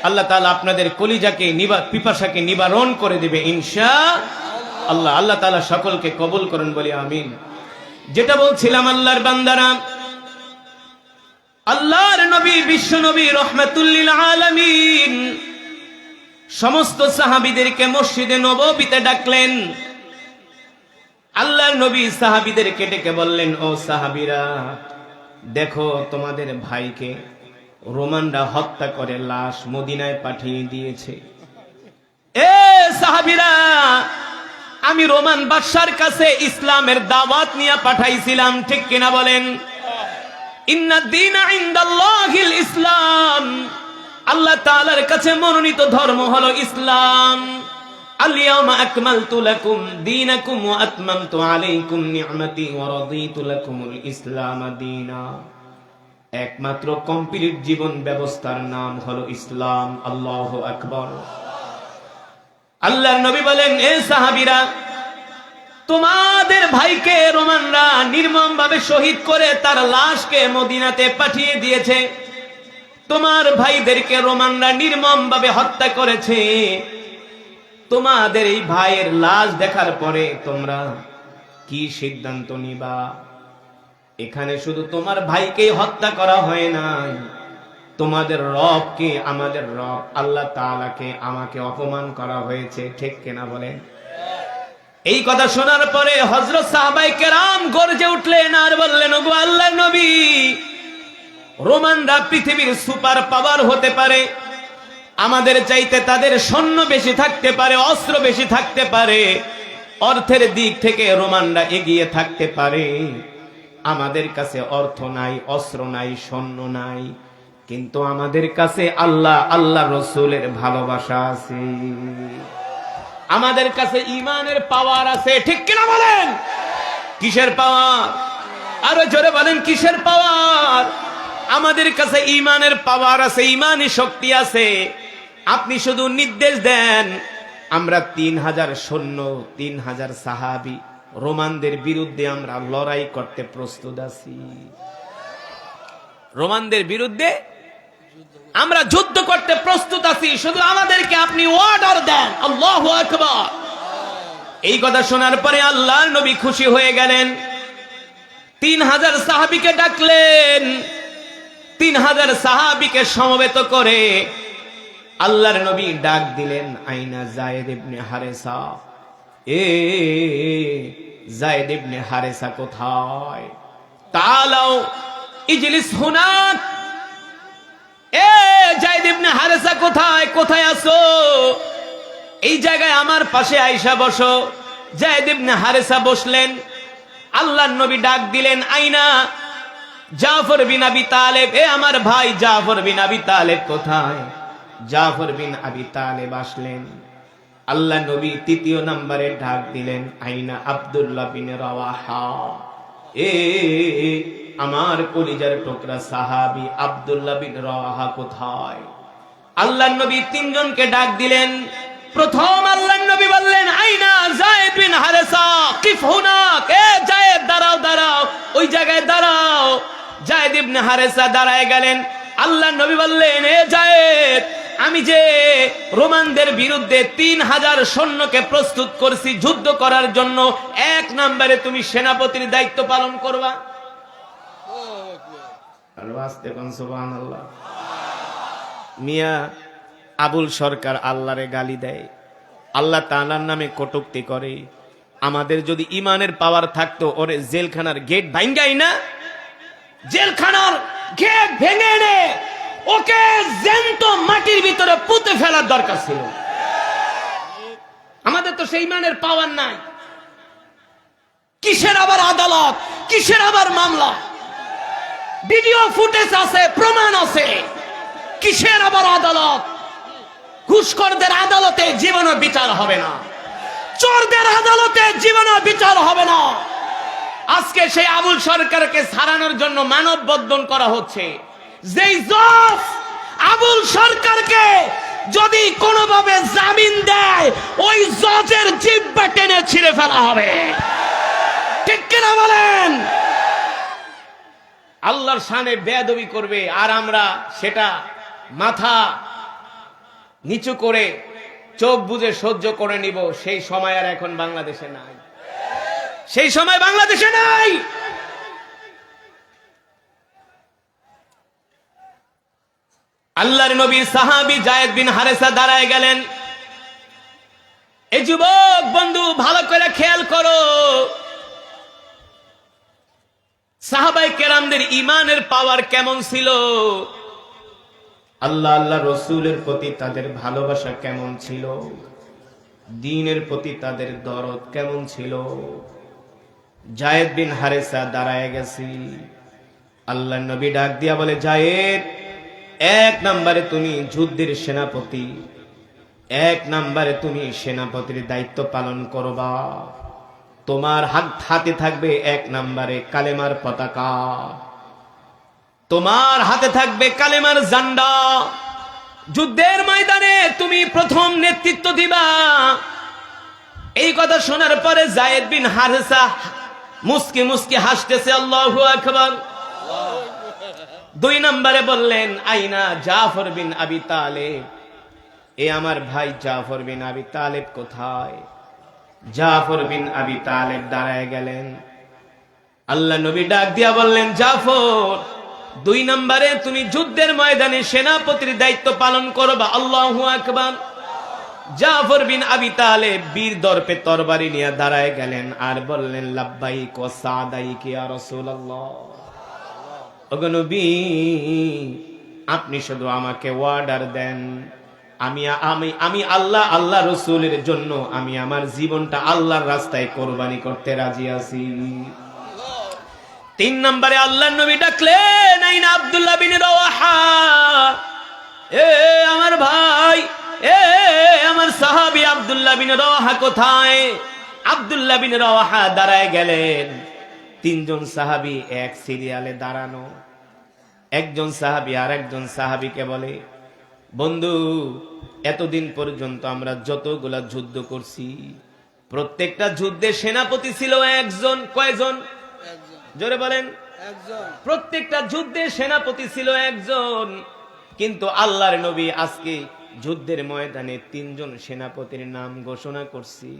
আল্লাহ তাআলা আপনাদের কলিজাকে পিপাসাকে নিবারণ করে দিবে ইনশাআল্লাহ। আল্লাহ তাআলা সকলকে কবুল করুন, বলি আমিন। যেটা বলছিলাম, আল্লাহর বান্দারা, আল্লাহর নবী বিশ্ব নবী রাহমাতুল লিল আলামিন সমস্ত সাহাবীদেরকে মসজিদে নববীতে ডাকলেন। আল্লাহর নবী সাহাবীদেরকে ডেকে বললেন, ও সাহাবীরা, দেখো তোমাদের ভাইকে রোমানরা হত্যা করে লাশ মদিনায় পাঠিয়ে দিয়েছে। এ সাহাবীরা, আমি রোমান বাদশার কাছে ইসলামের দাওয়াত নিয়ে পাঠাইছিলাম, ঠিক কিনা বলেন? ইন্নাদ দীনা ইনদাল্লাহিল ইসলাম, আল্লাহ তাআলার কাছে মনোনীত ধর্ম হলো ইসলাম। আল-ইয়াওমা আকমালতু লাকুম দীনাকুম ওয়া আতমামতু আলাইকুম নি'মাতি ওয়া রাদিতু লাকুমুল ইসলাম দীনা। একমাত্র কমপ্লিট জীবন ব্যবস্থার নাম হলো ইসলাম। আল্লাহু আকবার। আল্লাহর নবী বলেন, এ সাহাবীরা, তোমাদের ভাইকে রোমানরা নির্মমভাবে শহীদ করে তার লাশকে মদিনাতে পাঠিয়ে দিয়েছে। তোমার ভাইদেরকে রোমানরা নির্মমভাবে হত্যা করেছে। তোমাদের এই ভাইয়ের লাশ দেখার পরে তোমরা কি সিদ্ধান্ত নিবা? এখানে শুধু তোমার ভাইকেই হত্যা করা হয় নাই, তোমাদের রবকে, আমাদের রব আল্লাহ তাআলাকে, আমাকে অপমান করা হয়েছে, ঠিক কিনা বলেন? এই কথা শোনার পরে হযরত সাহাবায়ে কেরাম গর্জে উঠলেন আর বললেন, ওগো আল্লাহর নবী, রোমানরা পৃথিবীর সুপার পাওয়ার হতে পারে, আমাদের চাইতে তাদের সৈন্য বেশি থাকতে পারে, অস্ত্র বেশি থাকতে পারে, অর্থের দিক থেকে রোমানরা এগিয়ে থাকতে পারে। আমাদের কাছে অর্থ নাই, অস্ত্র নাই, সৈন্য নাই, কিন্তু আমাদের কাছে আল্লাহ, আল্লাহ রসুলের ভালোবাসা আছে, আমাদের কাছে ইমানের পাওয়ার আছে, ঠিক কিনা বলেন? কিসের পাওয়ার? আরো জোরে বলেন, কিসের পাওয়ার? আমাদের কাছে ইমানের পাওয়ার আছে, ইমানি শক্তি আছে। আপনি শুধু নির্দেশ দেন, আমরা 3000 সৈন্য, 3000 সাহাবী রোমানদের বিরুদ্ধে আমরা লড়াই করতে প্রস্তুত আছি। রোমানদের বিরুদ্ধে আমরা যুদ্ধ করতে প্রস্তুত আছি, শুধু আমাদেরকে আপনি অর্ডার দেন। আল্লাহু আকবার। এই কথা শোনার পরে আল্লাহর নবী খুশি হয়ে গেলেন। 3000 সাহাবীকে ডাকলেন। 3000 সাহাবীকে সমবেত করে আল্লাহর নবী ডাক দিলেন, আইনা যায়েদ ইবনে হারেসা, এ যায়েদ ইবনে হারেসা কোথায়? তাআলাও ইজলিস হুনাক। এ যায়েদ ইবনে হারেসা কোথায়? কোথায় আছো? এই জায়গায় আমার পাশে আইসা বসো। যায়েদ ইবনে হারেসা বসলেন। আল্লাহর নবী ডাক দিলেন, আইনা জাফর বিন আবি তালেব, এ আমার ভাই জাফর বিন আবি তালেব কোথায়? জাফর বিন আবি তালেব আসলেন। আল্লাহ নবী তৃতীয় নম্বরে ডাক দিলেন, আইনা আব্দুল্লাহ বিন রাওয়াহা, এ আমার কলিজার টুকরা সাহাবী আব্দুল্লাহ বিন রাওয়াহা কোথায়? আল্লাহ নবী তিনজনকে ডাক দিলেন। প্রথম আল্লাহ নবী বললেন, আইনা যায়েদ বিন হারেসা, কিফ হুনাক, এ যায়েদ দাঁড়াও, দাঁড়াও, ওই জায়গায় দাঁড়াও। যায়েদ ইবনে হারেসা দাঁড়ায় গেলেন। আল্লাহ নবী বললেন, এ যায়েদ, আমি যে রোমানদের বিরুদ্ধে 3000 সৈন্যকে প্রস্তুত করছি যুদ্ধ করার জন্য, 1 নম্বরে তুমি সেনাপতির দায়িত্ব পালন করবা। মিয়া আবুল সরকার আল্লাহরে গালি দেয়, আল্লাহ তাআলার নামে কটূক্তি করে। আমাদের যদি ইমানের পাওয়ার থাকতো ওরে জেলখানার গেট ভাঙ্গাই না, জেলখানার গেট ভেঙে এনে ওকে জ্যান্ত মাটির ভিতরে পুঁতে ফেলার দরকার ছিল। আমাদের তো সেই ইমানের পাওয়ার নাই। কিসের আবার আদালত, কিসের আবার মামলা? ভিডিও ফুটেজ আছে, প্রমাণ আছে, কিসের আবার আদালত? ঘুষখোরদের আদালতে জীবনও বিচার হবে না, চোরদের আদালতে জীবনও বিচার হবে না। আজকে সেই আবুল সরকারকে ছাড়ানোর জন্য মানববন্ধন করা হচ্ছে। যেই জজ আবুল সরকারকে যদি কোনোভাবে জামিন দেয়, ওই জজের জিহ্বা টেনে ছিঁড়ে ফেলা হবে। ঠিক কিনা বলেন? আল্লাহর শানে বেয়াদবি করবে, আর আমরা সেটা মাথা নিচু করে চোখ বুজে সহ্য করে নিব। সেই সময় আর এখন বাংলাদেশে নাই, সেই সময় বাংলাদেশে নাই। আল্লাহর নবী সাহাবী যায়েদ বিন হারেসা দাঁড়ায় গেলেন। এই যুবক বন্ধু ভালো করে খেয়াল করো, সাহাবায়ে কেরামদের ঈমানের পাওয়ার কেমন ছিল, আল্লাহ আল্লাহ রসুলের প্রতি তাদের ভালোবাসা কেমন ছিল, দ্বীনের প্রতি তাদের দরদ কেমন ছিল। যায়েদ বিন হারেসা দাঁড়ায় গেছি, আল্লাহ নবী ডাক দিয়া বলে, যায়েদ, এক নম্বরে তুমি যুদ্ধের সেনাপতি, এক নম্বরে তুমি সেনাপতির দায়িত্ব পালন করবা। তোমার হাতে থাকবে এক নম্বরে কালেমার পতাকা, তোমার হাতে থাকবে কালেমার ঝান্ডা। যুদ্ধের ময়দানে তুমি প্রথম নেতৃত্ব দিবা। এই কথা শোনার পরে যায়েদ বিন হারেসা মুস্কি মুস্কি হাসতেছে, আল্লাহু আকবার। দুই নম্বরে বললেন, আইনা জাফর বিন আবি তালেব, এ আমার ভাই জাফর বিন আবি তালেব কোথায়? জাফর বিন আবি তালেব দাঁড়ায় গেলেন। আল্লাহ নবী ডাক দিয়া বললেন, জাফর, দুই নম্বরে তুমি যুদ্ধের ময়দানে সেনাপতির দায়িত্ব পালন করবা। আল্লাহু আকবার। জাফর বিন আবি তালেব বীর দর্পে তরবারি নিয়ে দাঁড়ায় গেলেন আর বললেন, লাব্বাইক ওয়া সাদাইক ইয়া রাসূলুল্লাহ। ওগো নবী, আপনি শুধু আমাকে অর্ডার দেন, আমি আল্লাহ রসুলের জন্য আমি আমার জীবনটা আল্লাহর রাস্তায় কোরবানি করতে রাজি আছি। তিন নম্বরে আল্লাহর নবী ডাকলেন, আইনা আব্দুল্লাহ বিন রাওয়াহা, এ আমার ভাই, এ আমার সাহাবী আব্দুল্লাহ বিন রাওয়াহা কোথায়? আব্দুল্লাহ বিন রাওয়াহা দাঁড়ায় গেলেন। তিনজন সাহাবী এক সিরিয়ালে দাঁড়ানো। একজন সাহাবী আর একজন সাহাবীকে বলে, বন্ধু, এতদিন পর্যন্ত আমরা যতগুলা যুদ্ধ করছি, প্রত্যেকটা যুদ্ধে সেনাপতি ছিল একজন। কয়জন? জোরে বলেন। প্রত্যেকটা যুদ্ধে সেনাপতি ছিল একজন, কিন্তু আল্লাহর নবী আজকে যুদ্ধের ময়দানে তিনজন সেনাপতির নাম ঘোষণা করছি।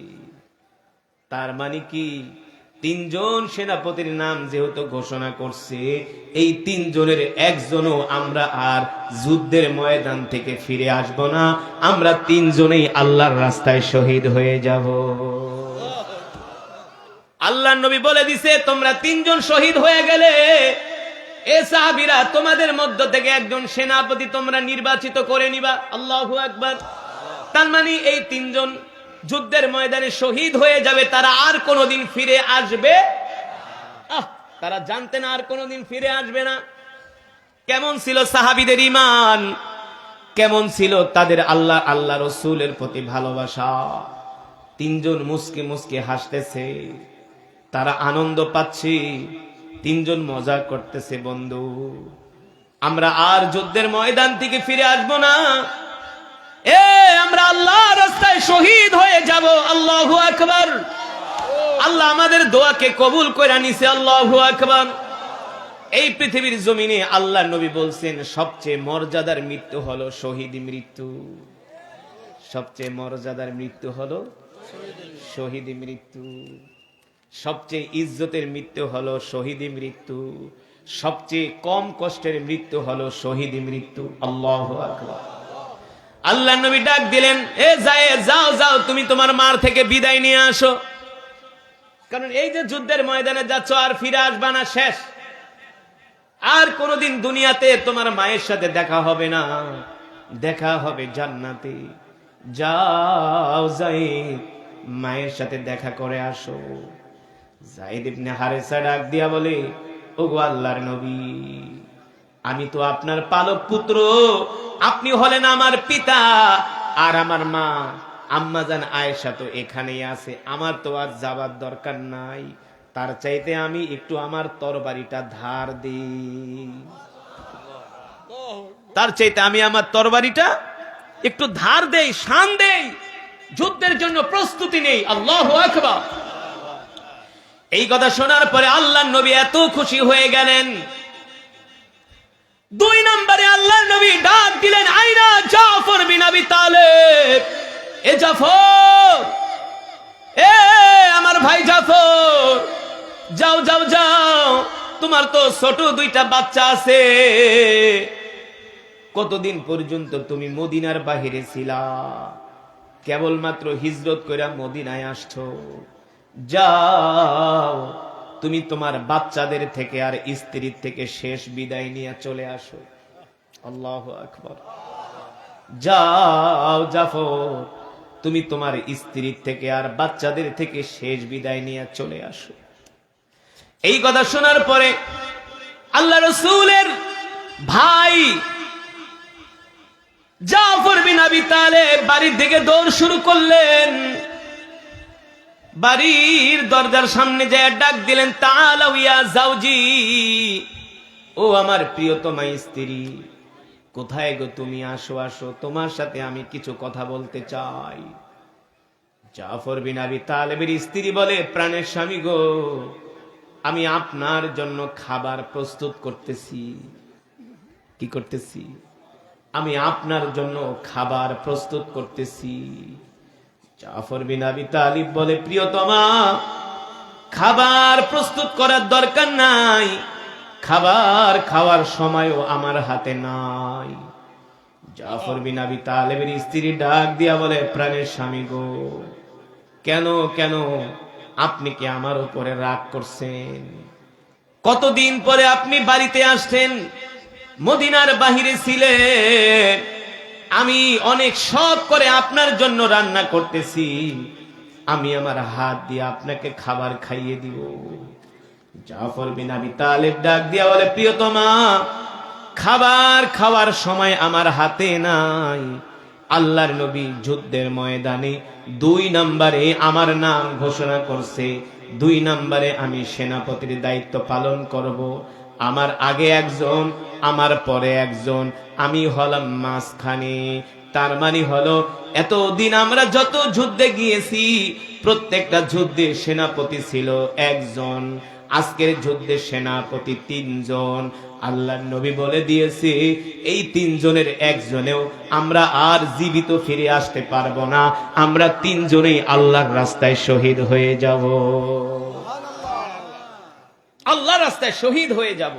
তার মানে কি, তিনজন সেনাপতির নাম যেহেতু ঘোষণা করছে, এই তিনজনের একজনও আমরা আর যুদ্ধের ময়দান থেকে ফিরে আসব না, আমরা তিনজনেই আল্লাহর রাস্তায় শহীদ হয়ে যাব। আল্লাহর নবী বলে দিছে, তোমরা তিনজন শহীদ হয়ে গেলে এ সাহাবীরা তোমাদের মধ্য থেকে একজন সেনাপতি তোমরা নির্বাচিত করে নিবা। আল্লাহু আকবার। তার মানে এই তিনজন যুদ্ধের ময়দানে শহীদ হয়ে যাবে, তারা আর কোনোদিন ফিরে আসবে তারা জানতেন আর কোনোদিন ফিরে আসবে না। কেমন ছিল সাহাবীদের ঈমান, কেমন ছিল তাদের আল্লাহ রসুলের প্রতি ভালোবাসা। তিনজন মুস্কি মুস্কি হাসতেছে, তারা আনন্দ পাচ্ছে, তিনজন মজা করতেছে, বন্ধু আমরা আর যুদ্ধের ময়দান থেকে ফিরে আসবো না, আমরা আল্লাহর রাস্তায় শহীদ হয়ে যাব। আল্লাহু আকবার। আল্লাহ আমাদের দোয়াকে কবুল করে নিছে। আল্লাহু আকবার। এই পৃথিবীর জমিনে আল্লাহ নবী বলছেন, সবচেয়ে মর্যাদার মৃত্যু হলো শহীদ মৃত্যু। সবচেয়ে মর্যাদার মৃত্যু হলো শহীদ মৃত্যু। সবচেয়ে ইজ্জতের মৃত্যু হলো শহীদ মৃত্যু। সবচেয়ে কম কষ্টের মৃত্যু হলো শহীদ মৃত্যু। আল্লাহু আকবার। আল্লাহ নবী ডাক দিলেন, এ যায়েদ, যাও যাও, তুমি তোমার মার থেকে বিদায় নিয়ে আসো। কারণ এই যে যুদ্ধের ময়দানে যাচ্ছ, আর ফিরে আসবা না, শেষ। আর কোনোদিন দুনিয়াতে তোমার মায়ের সাথে দেখা হবে না, দেখা হবে জান্নাতে। যাও যায়েদ, মায়ের সাথে দেখা করে আসো। যায়েদ ইবনে হারেসা ডাক দিয়া বলে, ওগো আল্লাহর নবী, আমি তো আপনার পালক পুত্র, আপনি হলেন আমার পিতা, আর আমার মা আম্মাজান আয়েশা তো এখানেই আছে, আমার তো আর যাবার দরকার নাই। তার চাইতে আমি একটু আমার তরবারিটা ধার দিই, তার চাইতে আমি আমার তরবারিটা একটু ধার দেই, শান দেই, যুদ্ধের জন্য প্রস্তুতি নেই। আল্লাহু আকবার। এই কথা শোনার পরে আল্লাহর নবী এত খুশি হয়ে গেলেন। 2 নম্বরে আল্লাহর নবী ডাক দিলেন, আইনা জাফর বিন আবি তালেব। এ জাফর, এ আমার ভাই জাফর, যাও যাও যাও, তোমার তো ছোট 2টা বাচ্চা আছে। কতদিন পর্যন্ত তুমি মদিনার বাহিরে ছিলা, কেবলমাত্র হিজরত কইরা মদিনায় আসছো। যাও, তুমি তোমার বাচ্চাদের থেকে আর স্ত্রীর থেকে শেষ বিদায় নিয়ে চলে আসো। আল্লাহু আকবার। যাও জাফর, তুমি তোমার স্ত্রীর থেকে আর বাচ্চাদের থেকে শেষ বিদায় নিয়ে চলে আসো। এই কথা শোনার পরে আল্লাহ রাসূলের ভাই জাফর বিন আবি তালেব বাড়ির দিকে দৌড় শুরু করলেন। বাড়ির দরজার সামনে যায় ডাক দিলেন, তাআলাউ ইয়া জাওজি, ও আমার প্রিয়তমা স্ত্রী, কোথায় গো তুমি? আসো আসো, তোমার সাথে আমি কিছু কথা বলতে চাই। জাফর বিন আবি তালেবের স্ত্রী বলে, প্রাণের স্বামী গো, আমি আপনার জন্য খাবার প্রস্তুত করতেছি। কি করতেছি? আমি আপনার জন্য খাবার প্রস্তুত করতেছি। জাফর বিন আবি তালিব বলে, প্রিয়তমা, খাবার প্রস্তুত করার দরকার নাই, খাবার খাওয়ার সময়ও আমার হাতে নাই। জাফর বিন আবি তালেবের স্ত্রী ডাক দিয়া বলে, প্রাণের স্বামী গো, কেন কেন, আপনি কি আমার উপরে রাগ করছেন? কতদিন পরে আপনি বাড়িতে আসছেন, মদিনার বাহিরে ছিলেন, আমি অনেক শখ করে আপনার জন্য রান্না করতেছি, আমি আমার হাত দিয়ে আপনাকে খাবার খাইয়ে দিব। জাফর বিন আবি তালেব ডাক দিয়া বলে, প্রিয়তমা, খাবার খাওয়ার সময় আমার হাতে নাই। আল্লাহর নবী যুদ্ধের ময়দানে 2 নম্বরে আমার নাম ঘোষণা করছে, 2 নম্বরে আমি সেনাপতির দায়িত্ব পালন করব। আমার আগে একজন, আমার পরে একজন, আমি হলাম মাঝখানে। তার মানে হলো, এতদিন আমরা যত যুদ্ধে গিয়েছি, প্রত্যেকটা যুদ্ধে সেনাপতি ছিল একজন, আজকের যুদ্ধে সেনাপতি 3 জন। আল্লাহর নবী বলে দিয়েছে, এই 3 জনের একজনেও আমরা আর জীবিত ফিরে আসতে পারবো না, আমরা 3 জনেই আল্লাহর রাস্তায় শহীদ হয়ে যাব, আল্লাহর রাস্তায় শহীদ হয়ে যাব।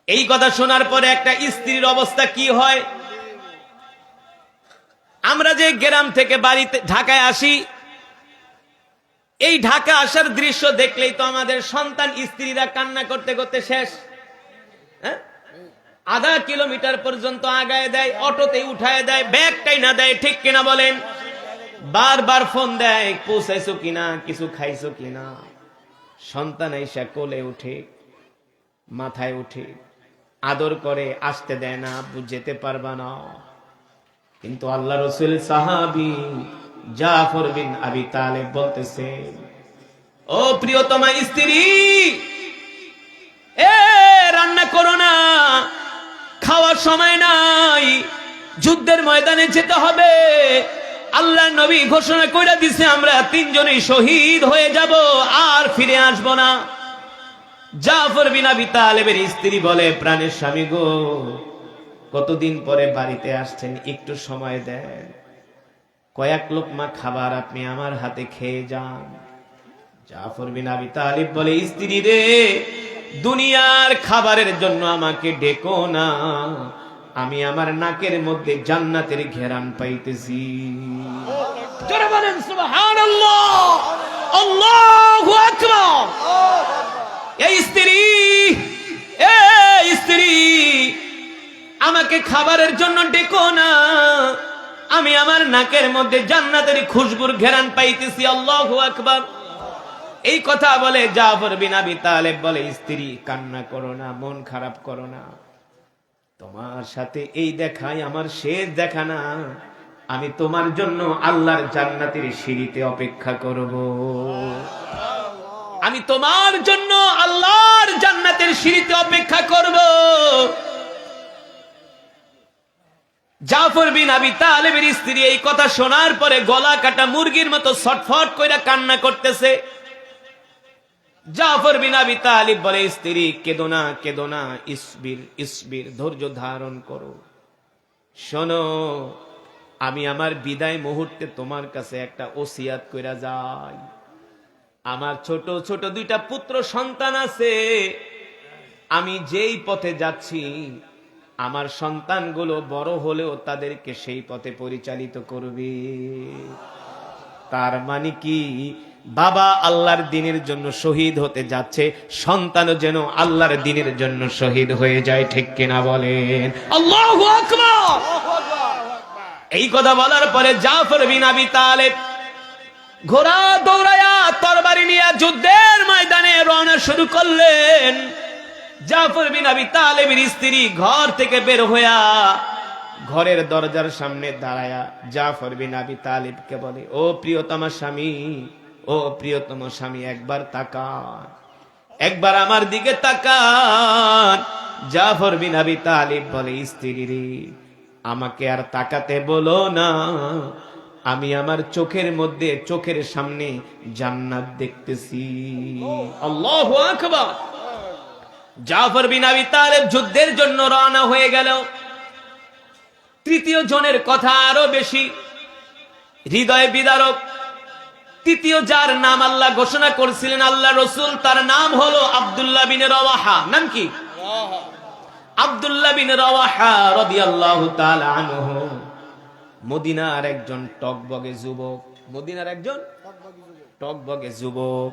এই কথা শোনার পরে একটা স্ত্রীর অবস্থা কি হয়? আমরা যে গ্রাম থেকে বাড়িতে ঢাকায় আসি, এই ঢাকা আসার দৃশ্য দেখলেই তো আমাদের সন্তান স্ত্রীরা কান্না করতে করতে শেষ। আধা কিলোমিটার পর্যন্ত আগায় দেয়, অটোতে উঠায় দেয়, ব্যাগটাই না দেয়, ঠিক কিনা বলেন? বারবার ফোন দেয়, পৌঁছাইছো কিনা, কিছু খাইছো কিনা। সন্তান এসে কোলে উঠে, মাথায় উঠে, আদর করে, আসতে দেয় না, যেতে পারবা না। কিন্তু আল্লাহ রাসূল সাহাবী জাফর বিন আবি তালেব বলতেছে, ও প্রিয়তমা স্ত্রী, রান্না করো না, খাওয়ার সময় নাই, যুদ্ধের ময়দানে যেতে হবে। আল্লাহ নবী ঘোষণা করে দিছে, আমরা 3 জনই শহীদ হয়ে যাব, আর ফিরে আসব না। জাফর বিন আবি তালেবের স্ত্রী বলে, প্রাণের স্বামী গো, কতদিন পরে বাড়িতে আসছেন, একটু সময় দেন, কয়েক লোকমা খাবার আপনি আমার হাতে খেয়ে যান। জাফর বিন আবি তালিব বলে, স্ত্রী রে, দুনিয়ার খাবারের জন্য আমাকে ডেকো না, আমি আমার নাকের মধ্যে জান্নাতের ঘেরান পাইতেছি। জোরে বলেন সুবহানাল্লাহ, আল্লাহু আকবার। এই স্ত্রী আমাকে খাবারের জন্য ডেকো না, আমি আমার নাকের মধ্যে জান্নাতের খুশবুর ঘেরান পাইতেছি। আল্লাহু আকবার। এই কথা বলে জাফর বিন আবি তালেব বলে, স্ত্রী কান্না করো না, মন খারাপ করো না, তোমার সাথে এই দেখাই আমার শেষ দেখা না, আমি তোমার জন্য আল্লাহর জান্নাতের সিঁড়িতে অপেক্ষা করব। আমি তোমার জন্য আল্লাহর জান্নাতের সিঁড়িতে অপেক্ষা করব। জাফর বিন আবি তালেবের স্ত্রী এই কথা শোনার পরে গলা কাটা মুরগির মতো ছটফট কইরা কান্না করতেছে। জাফর বিন আবি তালিব বলে, স্ত্রী কেঁদো না, কেঁদো না, ইসবির ইসবির, ধৈর্য ধারণ করো। শোনো, আমি আমার বিদায় মুহূর্তে তোমার কাছে একটা ওসিয়াত কইরা যাই। আমার ছোট ছোট দুইটা পুত্র সন্তান আছে, আমি যেই পথে যাচ্ছি আমার সন্তানগুলো বড় হলেও তাদেরকে সেই পথে পরিচালিত করবে। তার মানে কি, বাবা আল্লাহর দ্বীনের জন্য শহীদ হতে যাচ্ছে, সন্তানও যেন আল্লাহর দ্বীনের জন্য শহীদ হয়ে যায়। ঠিক কিনা বলেন? আল্লাহু আকবার। এই কথা বলার পরে জাফর বিন আবি তালেব ঘোড়া দৌড়ায়া তরবারি নিয়ে যুদ্ধের ময়দানে রওনা শুরু করলেন। জাফর বিন আবি তালেবের স্ত্রী ঘর থেকে বের হইয়া ঘরের দরজার সামনে দাঁড়ায়া জাফর বিন আবি তালেবকে বলে, ও প্রিয়তমা স্বামী, ও প্রিয়তম স্বামী, একবার তাকান, একবার আমার দিকে তাকান। জাফর বিন আবি তালেব বলে, স্ত্রী রে, আমাকে আর তাকাতে বলো না, আমি আমার চোখের মধ্যে, চোখের সামনে জান্নাত দেখতেছি। আল্লাহু আকবার। জাফর বিন আবি তালেব যুদ্ধের জন্য রওনা হয়ে গেল। তৃতীয় জনের কথা আরো বেশি হৃদয় বিদারক। তৃতীয় যার নাম আল্লাহ ঘোষণা করেছিলেন আল্লাহ রসুল, তার নাম হলো আব্দুল্লাহ বিন রাওয়াহা। নাম কি? আব্দুল্লাহ বিন রাওয়াহা রাদিয়াল্লাহু তাআলা আনহু মদিনার একজন টকবগে যুবক। মদিনার একজন টকবগে যুবক,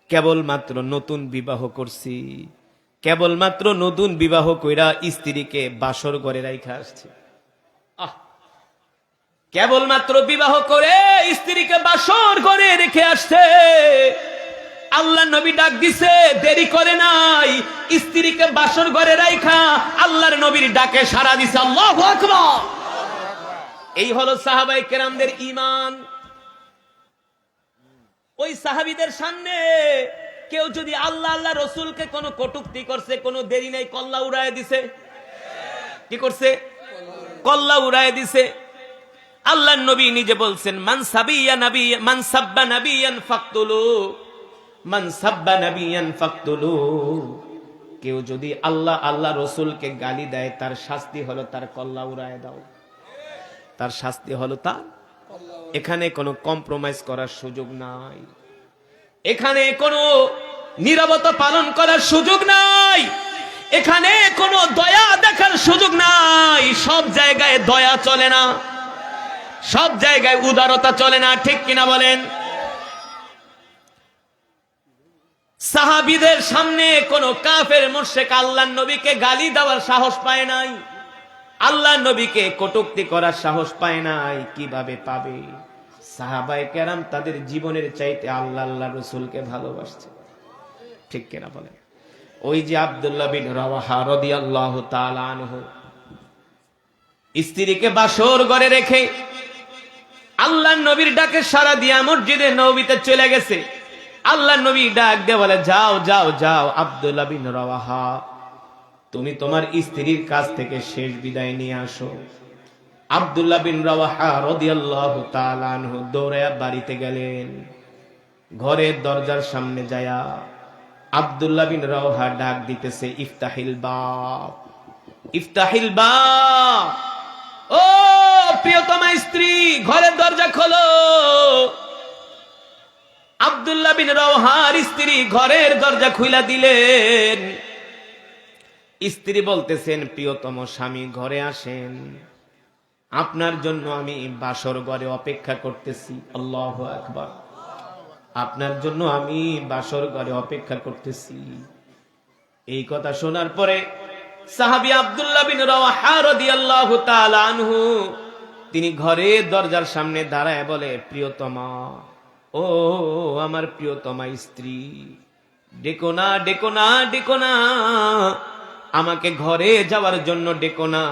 কেবলমাত্র নতুন বিবাহ করছি, কেবলমাত্র নতুন বিবাহ কইরা স্ত্রীকে বাসর ঘরে রাইখা আসছে। কেবলমাত্র বিবাহ করে স্ত্রীকে বাসর ঘরে রেখে আসছে। আল্লাহ নবী ডাক দিছে, দেরি করে নাই, স্ত্রীকে বাসর ঘরে রাইখা আল্লাহর নবীর ডাকে সাড়া দিছে। আল্লাহু আকবার। এই হলো সাহাবায়ে কেরামদের ঈমান। ওই সাহাবীদের সামনে কেউ যদি আল্লাহ আল্লাহ রসুলকে কোনো কটূক্তি করছে, কোনো দেরি নাই, কল্লা উড়ায় দিছে। কি করছে? কল্লা উড়ায় দিছে। আল্লাহর নবী নিজে বলছেন, মান সাবিয়া নবী, মান সাব্বা নবিয়ান ফাকতুলু, মান সাব্বা নবিয়ান ফাকতুলু। কেউ যদি আল্লাহ আল্লাহ রসুলকে গালি দেয়, তার শাস্তি হলো তার কল্লা উড়ায় দাও। তার শাস্তি হলো তার। এখানে কোনো কম্প্রোমাইজ করার সুযোগ নাই, এখানে কোনো নীরবতা পালন করার সুযোগ নাই, এখানে কোনো দয়া দেখার সুযোগ নাই। সব জায়গায় দয়া চলে না, সব জায়গায় উদারতা চলে না। ঠিক কিনা বলেন? সাহাবীদের সামনে কোন কাফের মুশরিক আল্লাহর নবীকে গালি দেওয়ার সাহস পায় নাই, আল্লাহর নবীকে কটূক্তি করার সাহস পায় নাই। কিভাবে পাবে? সাহাবায়ে কেরাম তাদের জীবনের চাইতে আল্লাহ আল্লাহ রাসূলকে ভালোবাসছে। ঠিক কিনা বলেন? ওই যে আব্দুল্লাহ বিন রাওয়াহা রাদিয়াল্লাহু তাআলা আনহু স্ত্রীকে বাসর ঘরে রেখে আল্লাহর নবীর ডাকে সাড়া দিয়া মসজিদে নববীতে চলে গেছে। আল্লাহর নবী ডাক দিয়ে বলে, যাও যাও যাও আব্দুল্লাহ বিন রাওয়াহা, তুমি তোমার স্ত্রীর কাছ থেকে শেষ বিদায় নিয়ে আসো। আব্দুল্লাহ বিন রাওয়াহা রাদিয়াল্লাহু তাআলা আনহু দৌড়ায়া বাড়িতে গেলেন। ঘরের দরজার সামনে যায়া আব্দুল্লাহ বিন রাওয়াহা ডাক দিতেছে, ইফতাহিল বাব, ইফতাহিল বাব। ও প্রিয়তমা স্ত্রী, ঘরের দরজা খোলো। আব্দুল্লাহ বিন রাওয়াহার স্ত্রী ঘরের দরজা খুলে দিলেন। স্ত্রী বলতেছেন, প্রিয়তম স্বামী ঘরে আসেন, আপনার জন্য আমি বাসর ঘরে অপেক্ষা করতেছি। আল্লাহু আকবার। আপনার জন্য আমি বাসর ঘরে অপেক্ষা করতেছি। এই কথা শোনার পরে সাহাবী আব্দুল্লাহ বিন রাওয়াহা রাদিয়াল্লাহু তাআলা আনহু তিনি ঘরে দরজার সামনে দাঁড়ায় বলে, প্রিয়তমা, ও আমার প্রিয়তমা স্ত্রী, ডেকো না, ডেকো না, ডেকো না, আমাকে ঘরে যাওয়ার জন্য ডেকো না।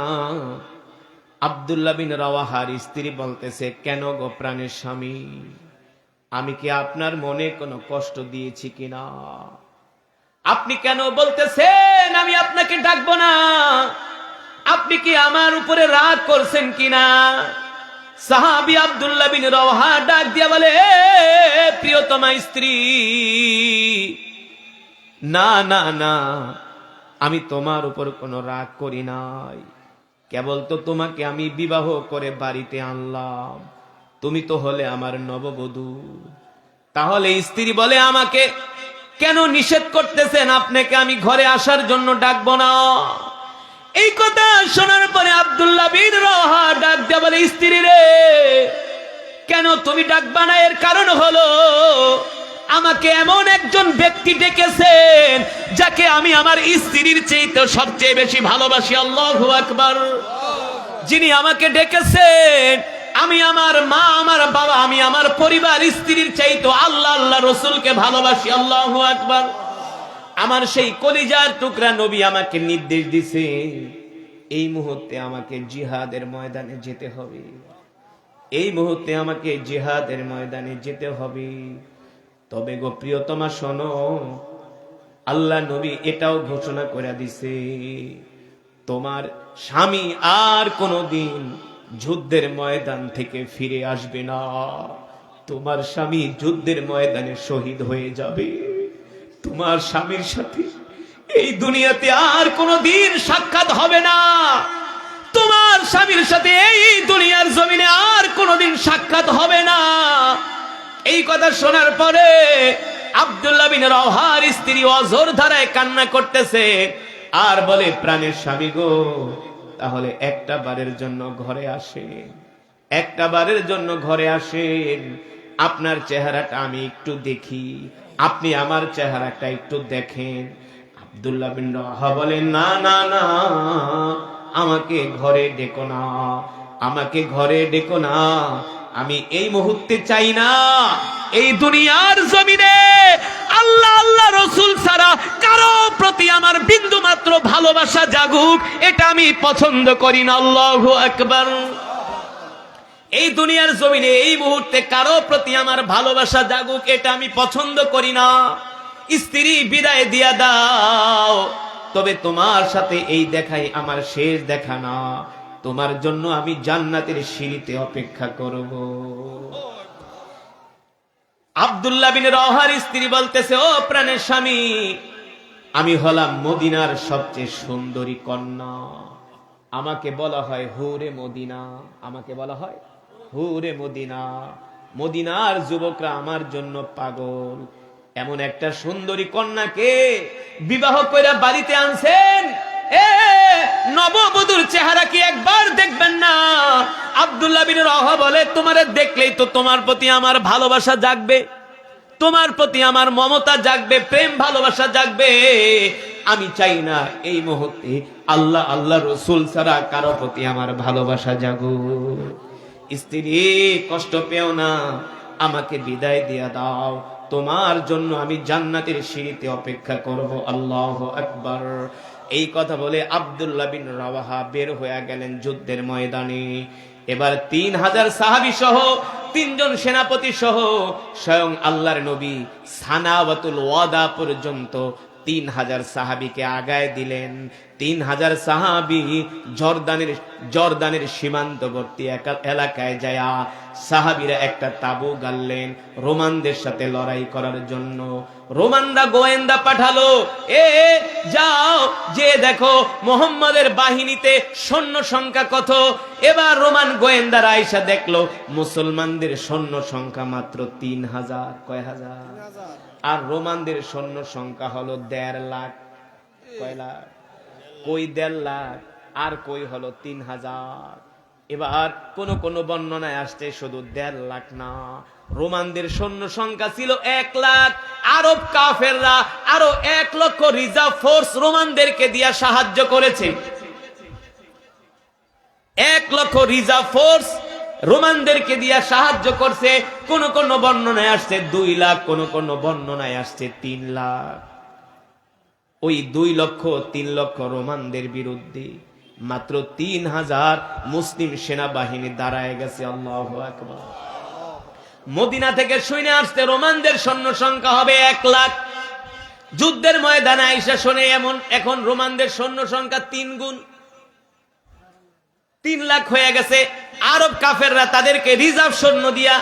আব্দুল্লাহ বিন রাওয়াহার স্ত্রী বলতেছে, কেন গো প্রাণের স্বামী, আমি কি আপনার মনে কোনো কষ্ট দিয়েছি কিনা? আপনি কেন বলতেছেন আমি আপনাকে ডাকবো না? আপনি কি আমার উপরে রাগ করছেন কিনা? সাহাবী আব্দুল্লাহ বিন রাওয়াহা ডাক দিয়া বলে, প্রিয়তমা স্ত্রী, না না না, আমি তোমার উপর কোনো রাগ করি নাই। কেবল তো তোমাকে আমি বিবাহ করে বাড়িতে আনলাম, তুমি তো হলে আমার নববধূ। তাহলে স্ত্রী বলে, আমাকে কেন নিষেধ করতেছেন? আপনাকে আমি ঘরে আসার জন্য ডাকবো না। এই কথা শোনার পরে আব্দুল্লাহ বিন রাওয়াহা ডাক দিয়ে বলে, স্ত্রী রে, কেন তুমি ডাকবা না? এর কারণ হলো আমাকে এমন একজন ব্যক্তি ডেকেছেন যাকে আমি আমার স্ত্রীর চাইতে সবচেয়ে বেশি ভালোবাসি। আল্লাহু আকবার। যিনি আমাকে ডেকেছেন, আমি আমার মা, আমার বাবা, আমি আমার পরিবার, স্ত্রীর চাইতে আল্লাহ আল্লাহ রসুলকে ভালোবাসি। আল্লাহু আকবার। আমার সেই কলিজার টুকরা নবী আমাকে নির্দেশ দিছে, এই মুহূর্তে আমাকে জিহাদের ময়দানে যেতে হবে, এই মুহূর্তে আমাকে জিহাদের ময়দানে যেতে হবে। তবে গো প্রিয়তমা শোনো, আল্লাহ নবী এটাও ঘোষণা করে দিছে, তোমার স্বামী আর কোনোদিন যুদ্ধের ময়দান থেকে ফিরে আসবে না। তোমার স্বামী যুদ্ধের ময়দানে শহীদ হয়ে যাবে। তোমার স্বামীর সাথে এই দুনিয়াতে আর কোনোদিন সাক্ষাৎ হবে না। তোমার স্বামীর সাথে এই দুনিয়ার জমিনে আর কোনোদিন সাক্ষাৎ হবে না। এই কথা শোনার পরে আব্দুল্লাহ বিন রাওয়াহার স্ত্রী অঝোর ধারায় কান্না করতেছে আর বলে, প্রাণের স্বামী গো, তাহলে একটা বারের জন্য ঘরে আসেন, একটা বারের জন্য ঘরে আসেন, আপনার চেহারাটা আমি একটু দেখি, আপনি আমার চেহারাটা একটু দেখেন। আব্দুল্লাহ বিন রাওয়াহা বলেন, না না না, আমাকে ঘরে ডেকো না, আমাকে ঘরে ডেকো না, আমি এই মুহূর্তে চাই না এই দুনিয়ার জমিনে আল্লাহ আল্লাহ রসুল ছাড়া কারো প্রতি আমার বিন্দু মাত্র ভালোবাসা জাগুক, এটা আমি পছন্দ করি না। আল্লাহু আকবার। এই দুনিয়ার জমিনে এই মুহূর্তে কারো প্রতি আমার ভালোবাসা জাগুক, এটা আমি পছন্দ করি না। স্ত্রী, বিদায় দিয়া দাও, তবে তোমার সাথে এই দেখাই আমার শেষ দেখা না। তোমার জন্য আমি জান্নাতের সিঁড়িতে অপেক্ষা করব। আব্দুল্লাহ বিন রাওয়াহার স্ত্রী বলতেছে, ও প্রাণের স্বামী, আমি হলাম মদিনার সবচেয়ে সুন্দরী কন্যা, আমাকে বলা হয় হুরে মদিনা, আমাকে বলা হয় হুরে মদিনা। মদিনার যুবকরা আমার জন্য পাগল। এমন একটা সুন্দরী কন্যাকে বিবাহ করে বাড়িতে আনছেন, নববধূর চেহারা কি একবার দেখবেন না? আব্দুল্লাহ বিন রাওয়াহা বলে, তোমারে দেখলেই তো তোমার প্রতি আমার ভালোবাসা জাগবে, তোমার প্রতি আমার মমতা জাগবে, প্রেম ভালোবাসা জাগবে। আমি চাই না এই মুহূর্তে আল্লাহ আল্লাহ রসুল ছাড়া কারো প্রতি আমার ভালোবাসা জাগুক। স্ত্রী, কষ্ট পেও না, আমাকে বিদায় দিয়া দাও, তোমার জন্য আমি জান্নাতের সিঁড়িতে অপেক্ষা করব। আল্লাহু আকবার। এই কথা বলে আব্দুল্লাহ বিন রাওয়াহা বের হয়ে গেলেন যুদ্ধের ময়দানে। এবার 3000 সাহাবী সহ 3 জন সেনাপতি সহ স্বয়ং আল্লাহর নবী সানাওয়াতুল ওয়াদা পর্যন্ত 3000 সাহাবীকে আগায় দিলেন। 3000 সাহাবী জর্দানের সীমান্তবর্তী এলাকায় যায় সাহাবীরা একটা তাবু গাড়লেন রোমানদের সাথে লড়াই করার জন্য। রোমানরা গোয়েন্দা পাঠালো, যাও যে দেখো মুহাম্মাদের বাহিনীতে সৈন্য সংখ্যা কত। এবার রোমান গোয়েন্দারা আইসা দেখলো মুসলমানদের সৈন্য সংখ্যা মাত্র 3000। কয় হাজার? আর রোমানদের সৈন্য সংখ্যা হলো 1.5 লাখ। কয় লাখ? কই 1.5 লাখ, আর কই হলো 3000। এবার কোন কোন বর্ণনায় আসছে শুধু 1.5 লাখ না, রোমানদের সৈন্য সংখ্যা ছিল 1 লাখ। আরব কাফেররা আরো 1 লক্ষ রিজার্ভ ফোর্স রোমানদেরকে দিয়ে সাহায্য করেছে। 1 লক্ষ রিজার্ভ ফোর্স রোমানদেরকে দিয়ে সাহায্য করছে। কোন কোন বর্ণনায় আসছে 2 লাখ, কোন কোন বর্ণনায় আসছে 3 লাখ। ওই 2 লক্ষ 3 লক্ষ রোমানদের বিরুদ্ধে মাত্র 3000 মুসলিম সেনাবাহিনী দাঁড়ায় গেছে। আল্লাহু আকবার। মদিনা থেকে শুনে আসছে রোমানদের সৈন্য সংখ্যা হবে 1 লাখ। যুদ্ধের ময়দানে আইসা শুনে এখন রোমানদের সৈন্য সংখ্যা 3 গুণ, 3 লাখ হয়ে গেছে। আরব কাফেররা তাদেরকে রিজার্ভ সৈন্য দিয়া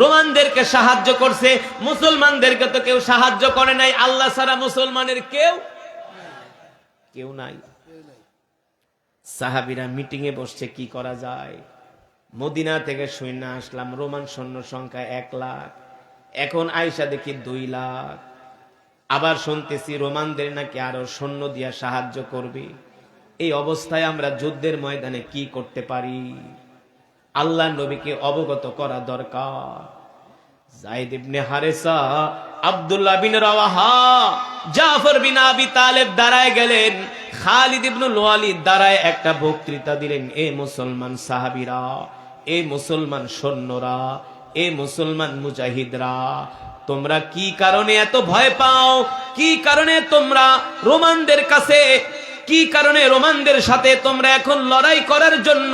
রোমানদেরকে সাহায্য করছে। মুসলমানদেরকে তো কেউ সাহায্য করে নাই, আল্লাহ ছাড়া মুসলমানের কেউ নাই। সাহাবীরা মিটিং এ বসছে কি করা যায়। মদিনা থেকে সৈন্য আসলাম, রোমান সৈন্য সংখ্যা 1 লাখ, এখন আয়েশা দেখি 2 লাখ। আবার শুনতেছি রোমানদের নাকি আরো সৈন্য দিয়া সাহায্য করবে। এই অবস্থায় আমরা যুদ্ধের ময়দানে কি করতে পারি? আল্লাহ নবীকে অবগত করা দরকার। যায়েদ ইবনে হারেসা, আব্দুল্লাহ বিন রাওয়াহা, জাফর বিন আবি তালেব দাঁড়ায় গেলেন। খালিদ ইবনুল ওয়ালিদ দাঁড়ায় একটা বক্তৃতা দিলেন। এ মুসলমান সাহাবীরা, এ মুসলমান সৈন্যরা, এ মুসলমান মুজাহিদরা, তোমরা কি কারণে এত ভয় পাও? কি কারণে তোমরা রোমানদের কাছে, কি কারণে রোমানদের সাথে তোমরা এখন লড়াই করার জন্য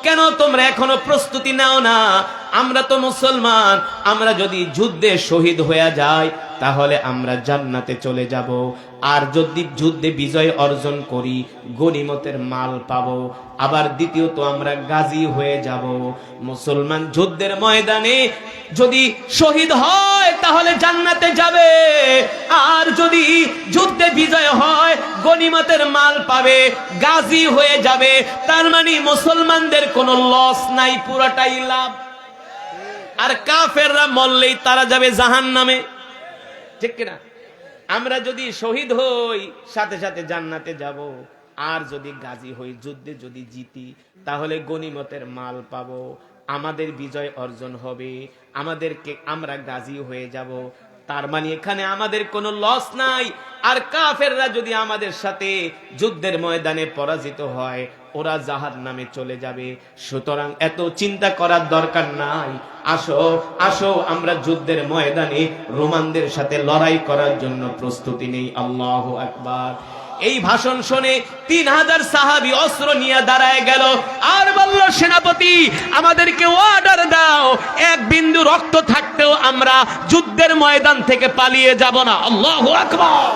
কেন তোমরা এখনো প্রস্তুতি নাও না? আমরা তো মুসলমান, আমরা যদি যুদ্ধে শহীদ হয়ে যাই তাহলে আমরা জান্নাতে চলে যাব, আর যদি যুদ্ধে বিজয় অর্জন করি গনিমতের মাল পাবো, আবার দ্বিতীয়ত আমরা গাজী হয়ে যাব। মুসলমান যুদ্ধের ময়দানে যদি শহীদ হয় তাহলে জান্নাতে যাবে, আর যদি যুদ্ধে বিজয় হয় গনিমতের মাল পাবে, গাজী হয়ে যাবে। তার মানে মুসলমানদের কোনো লস নাই, পুরোটাই লাভ। আর কাফেররা মরলেই তারা যাবে জাহান্নামে, ঠিক কিনা? আমরা যদি শহীদ হই সাথে সাথে জান্নাতে যাব, আর যদি গাজী হই, যুদ্ধে যদি জিতি তাহলে গনিমতের মাল পাবো, আমাদের বিজয় অর্জন হবে, আমরা গাজী হয়ে যাব। তার মানে এখানে আমাদের কোনো লস নাই। আর কাফেররা যদি আমাদের সাথে যুদ্ধের ময়দানে পরাজিত হয় ওরা জাহান্নামে চলে যাবে। সুতরাং এত চিন্তা করার দরকার নাই। আসো আসো আমরা যুদ্ধের ময়দানে রোমানদের সাথে লড়াই করার জন্য প্রস্তুতি নেই। আল্লাহু আকবার। এই ভাষণ শুনে 3000 সাহাবী অস্ত্র নিয়ে দাঁড়ায় গেল আর বলল, সেনাপতি আমাদেরকে অর্ডার দাও, এক বিন্দু রক্ত থাকতেও আমরা যুদ্ধের ময়দান থেকে পালিয়ে যাব না। আল্লাহু আকবার।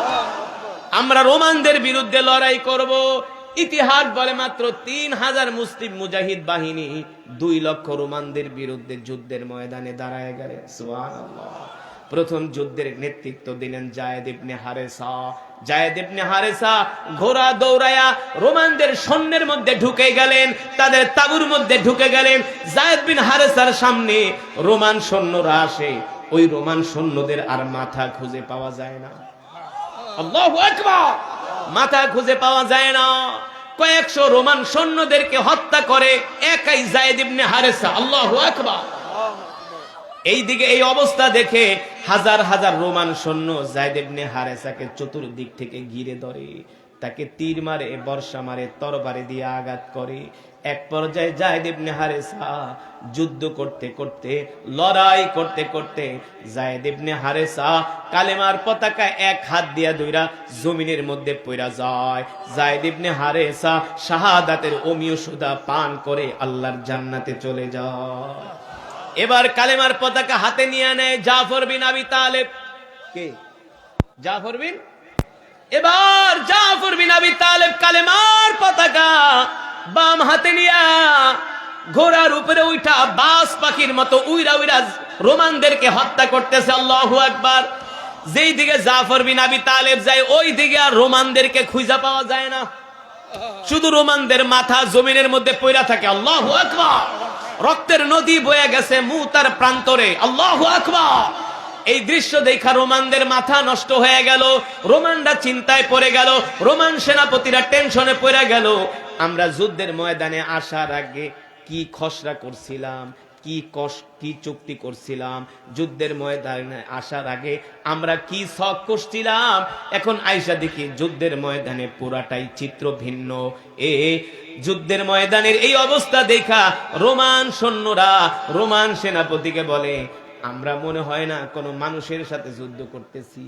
আমরা রোমানদের বিরুদ্ধে লড়াই করব। ইতিহাস বলে মাত্র 3000 মুসলিম মুজাহিদ বাহিনী 2 লক্ষ রোমানদের বিরুদ্ধে যুদ্ধের ময়দানে দাঁড়ায় গেল। সুবহানাল্লাহ। প্রথম যুদ্ধের নেতৃত্ব দিলেন যায়েদ ইবনে হারেসা। যায়েদ ইবনে হারেসা ঘোড়া দৌড়ায়া রোমানদের সৈন্যের মধ্যে ঢুকে গেলেন, তাদের তাঁবুর মধ্যে ঢুকে গেলেন। যায়েদ বিন হারেসার সামনে রোমান সৈন্যরা আসে, ওই রোমান সৈন্যদের আর মাথা খুঁজে পাওয়া যায় না। আল্লাহু আকবার। মাথা খুঁজে পাওয়া যায় না। কয়েকশো রোমান সৈন্যদেরকে হত্যা করে একাই যায়েদ ইবনে হারেসা। আল্লাহু আকবার। এইদিকে এই অবস্থা দেখে হাজার হাজার রোমান সৈন্য যায়েদ ইবনে হারেসাকে চতুর্দিক থেকে ঘিরে ধরে, তাকে তীর মারে, বর্ষা মারে, তরবারি দিয়ে আঘাত করে। এক পর্যায়ে যায়েদ ইবনে হারেসা যুদ্ধ করতে করতে, লড়াই করতে করতে যায়েদ ইবনে হারেসা কালেমার পতাকা এক হাত দিয়া ধইরা জমিনের মধ্যে পড়া যায়। যায়েদ ইবনে হারেসা শাহাদাতের অমীয় সুধা পান করে আল্লাহর জান্নাতে চলে যায়। এবার কালেমার পতাকা হাতে নিয়ে নেয় জাফর বিন আবি তালেব। কে? জাফর বিন। এবার জাফর বিন আবি তালেব কালেমার পতাকা বাম হাতে নিয়া ঘোড়ার উপরে উঠা বাস পাখির মতো উইরা উইরা রোমানদেরকে হত্যা করতেছে। আল্লাহু আকবার। যেই দিকে জাফর বিন আবি তালেব যায় ওই দিকে আর রোমানদেরকে খুঁজে পাওয়া যায় না, শুধু রোমানদের মাথা জমিনের মধ্যে পড়া থাকে। আল্লাহু আকবার। রক্তের নদী বয়ে গেছে মুতার প্রান্তরে। আল্লাহু আকবার। এই দৃশ্য দেখা রোমানদের মাথা নষ্ট হয়ে গেল, রোমানরা চিন্তায় পড়ে গেল, রোমান সেনাপতিরা টেনশনে পড়ে গেল। আমরা যুদ্ধের ময়দানে আসার আগে কি খসড়া করছিলাম, কি চুক্তি করছিলাম, যুদ্ধের ময়দানে আসার আগে আমরা কি শখ করছিলাম, এখন আইসা দেখি যুদ্ধের ময়দানে পুরাটাই চিত্র ভিন্ন। যুদ্ধের ময়দানের এই অবস্থা দেখা রোমান সৈন্যরা রোমান সেনাপতিকে বলে, আমরা মনে হয় না কোনো মানুষের সাথে যুদ্ধ করতেছি,